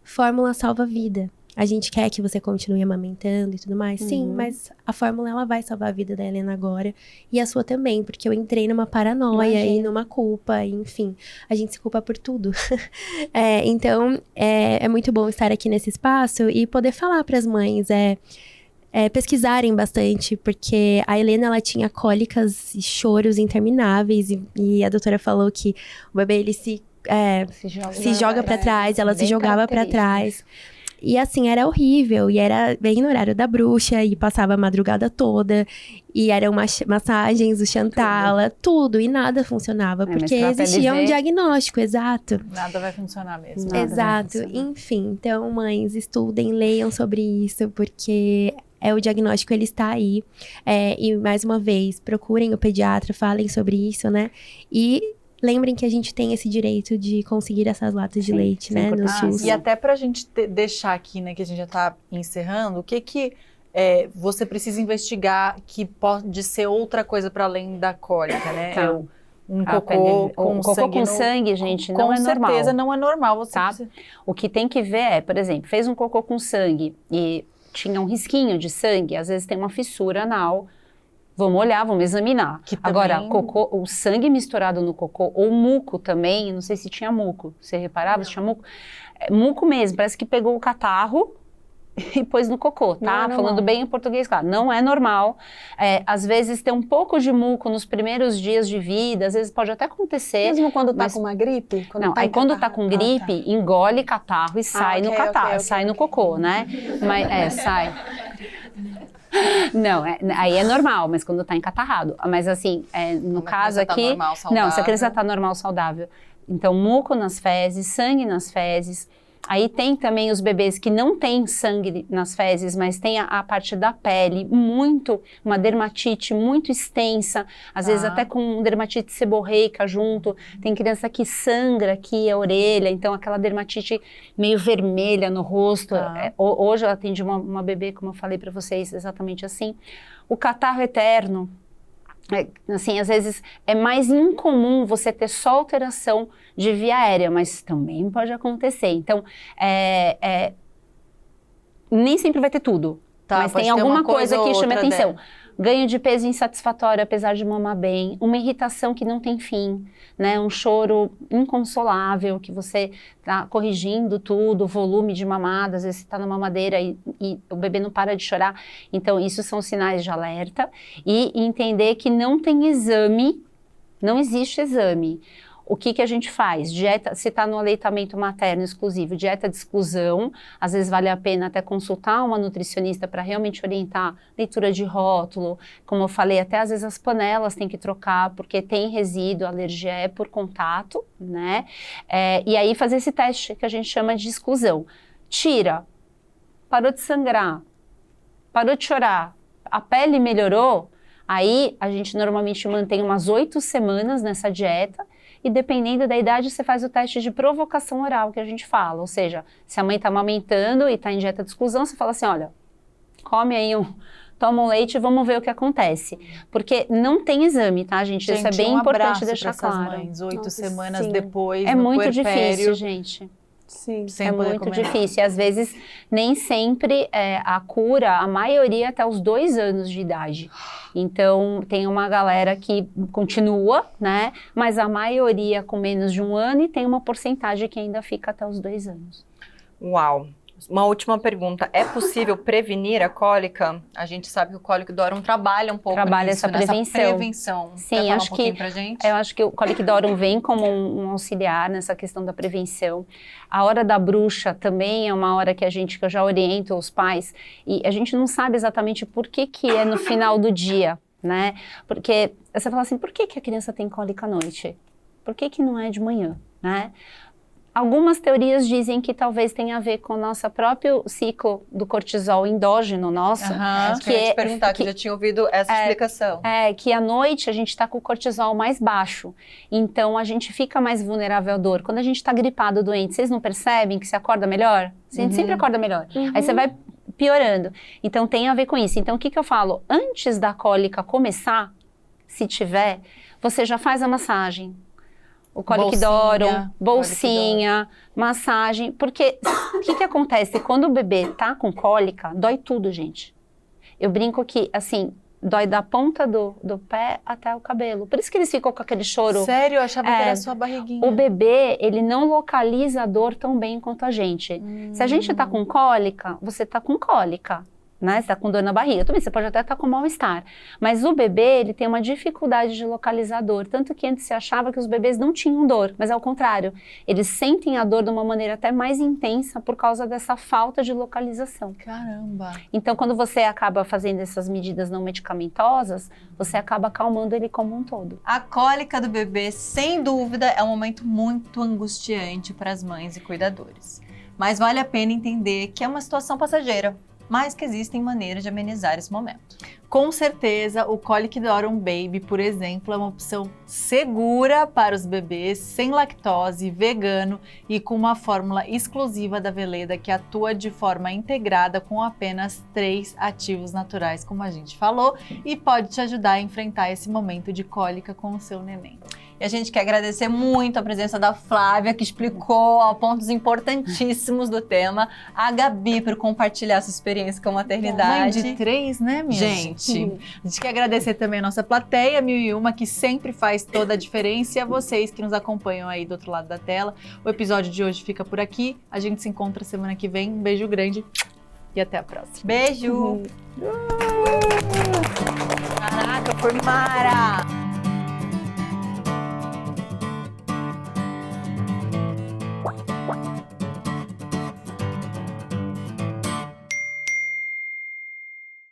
fórmula salva a vida. A gente quer que você continue amamentando e tudo mais. Sim, mas a fórmula, ela vai salvar a vida da Helena agora. E a sua também, porque eu entrei numa paranoia e numa culpa. E, enfim, a gente se culpa por tudo. Então, é muito bom estar aqui nesse espaço e poder falar para as mães, pesquisarem bastante, porque a Helena, ela tinha cólicas e choros intermináveis. E a doutora falou que o bebê, ele se joga para trás, ela se jogava para trás. E assim, era horrível, e era bem no horário da bruxa, e passava a madrugada toda, e eram massagens, o Chantala, tudo, e nada funcionava, porque existia um diagnóstico, exato. Nada vai funcionar mesmo. Exato, enfim, então mães, estudem, leiam sobre isso, porque o diagnóstico, ele está aí, e mais uma vez, procurem o pediatra, falem sobre isso, né, e lembrem que a gente tem esse direito de conseguir essas latas de leite, né, no SUS. E até pra gente deixar aqui, né, que a gente já tá encerrando, o que você precisa investigar que pode ser outra coisa para além da cólica, né? Tá. Um cocô com sangue, gente, não é normal. Com certeza não é normal. Tá? O que tem que ver por exemplo, fez um cocô com sangue e tinha um risquinho de sangue, às vezes tem uma fissura anal. Vamos olhar, vamos examinar. Agora, o sangue misturado no cocô, ou muco também, não sei se tinha muco. Você reparava se tinha muco? Muco mesmo, parece que pegou o catarro e pôs no cocô, tá? Falando bem em português, claro. Não é normal. Às vezes tem um pouco de muco nos primeiros dias de vida, às vezes pode até acontecer. Mesmo quando tá com uma gripe? Quando tá com gripe, engole catarro e sai no catarro, sai no cocô, né? Mas, sai. Não, aí é normal, mas quando tá encatarrado. Mas assim, no caso aqui... Não, se a criança tá normal, saudável. Então, muco nas fezes, sangue nas fezes. Aí tem também os bebês que não têm sangue nas fezes, mas tem a parte da pele, uma dermatite muito extensa, às vezes até com dermatite seborreica junto. Tem criança que sangra aqui a orelha, então aquela dermatite meio vermelha no rosto. Hoje eu atendi uma bebê, como eu falei para vocês, exatamente assim. O catarro eterno. Assim, às vezes é mais incomum você ter só alteração de via aérea, mas também pode acontecer. Então, nem sempre vai ter tudo, mas tem alguma coisa que chame atenção. Ganho de peso insatisfatório, apesar de mamar bem, uma irritação que não tem fim, né? Um choro inconsolável, que você tá corrigindo tudo, o volume de mamada, às vezes você tá na mamadeira e o bebê não para de chorar. Então, isso são sinais de alerta. E entender que não tem exame, não existe exame. O que a gente faz? Dieta, se está no aleitamento materno exclusivo, dieta de exclusão, às vezes vale a pena até consultar uma nutricionista para realmente orientar leitura de rótulo. Como eu falei, até às vezes as panelas tem que trocar, porque tem resíduo, alergia é por contato, né? E aí fazer esse teste que a gente chama de exclusão. Tira, parou de sangrar, parou de chorar, a pele melhorou, aí a gente normalmente mantém umas 8 semanas nessa dieta. E dependendo da idade, você faz o teste de provocação oral, que a gente fala. Ou seja, se a mãe está amamentando e está em dieta de exclusão, você fala assim, olha, come aí toma um leite e vamos ver o que acontece. Porque não tem exame, tá, gente? Isso é bem importante deixar claro. Mães, 8 semanas depois, é muito difícil, gente. Sim, é muito difícil. E às vezes, nem sempre a cura, a maioria até os 2 anos de idade. Então, tem uma galera que continua, né? Mas a maioria com menos de 1 ano e tem uma porcentagem que ainda fica até os 2 anos. Uau! Uma última pergunta. É possível prevenir a cólica? A gente sabe que o Colic Dorum trabalha um pouco Trabalha nisso, essa prevenção. Sim, acho que eu acho que o Colic Dorum vem como um auxiliar nessa questão da prevenção. A hora da bruxa também é uma hora que eu já oriento os pais e a gente não sabe exatamente por que é no final do dia, né? Porque você fala assim, por que a criança tem cólica à noite? Por que não é de manhã, né? Algumas teorias dizem que talvez tenha a ver com o nosso próprio ciclo do cortisol endógeno nosso. Que eu ia te perguntar, que eu já tinha ouvido essa explicação. Que à noite a gente está com o cortisol mais baixo. Então a gente fica mais vulnerável à dor. Quando a gente está gripado, doente, vocês não percebem que você acorda melhor? A gente sempre acorda melhor. Aí você vai piorando. Então tem a ver com isso. Então o que eu falo? Antes da cólica começar, se tiver, você já faz a massagem. O coliquidorum, bolsinha, massagem. Porque o que acontece? Quando o bebê tá com cólica, dói tudo, gente. Eu brinco que, assim, dói da ponta do pé até o cabelo. Por isso que eles ficam com aquele choro. Sério? Eu achava que era só a barriguinha. O bebê, ele não localiza a dor tão bem quanto a gente. Se a gente tá com cólica, você tá com cólica. Né? Você tá com dor na barriga, também você pode até estar com mal-estar. Mas o bebê, ele tem uma dificuldade de localizar dor. Tanto que antes se achava que os bebês não tinham dor, mas ao contrário. Eles sentem a dor de uma maneira até mais intensa por causa dessa falta de localização. Caramba! Então, quando você acaba fazendo essas medidas não medicamentosas, você acaba acalmando ele como um todo. A cólica do bebê, sem dúvida, é um momento muito angustiante para as mães e cuidadores. Mas vale a pena entender que é uma situação passageira, mas que existem maneiras de amenizar esse momento. Com certeza, o Coliquidorum Baby, por exemplo, é uma opção segura para os bebês, sem lactose, vegano e com uma fórmula exclusiva da Veleda que atua de forma integrada com apenas 3 ativos naturais, como a gente falou, e pode te ajudar a enfrentar esse momento de cólica com o seu neném. E a gente quer agradecer muito a presença da Flávia, que explicou pontos importantíssimos do tema, a Gabi por compartilhar sua experiência com a maternidade. Mãe de 3, né, minha gente? A gente quer agradecer também a nossa plateia, 1001, que sempre faz toda a diferença, e a vocês que nos acompanham aí do outro lado da tela. O episódio de hoje fica por aqui. A gente se encontra semana que vem. Um beijo grande e até a próxima. Beijo! Caraca, foi mara!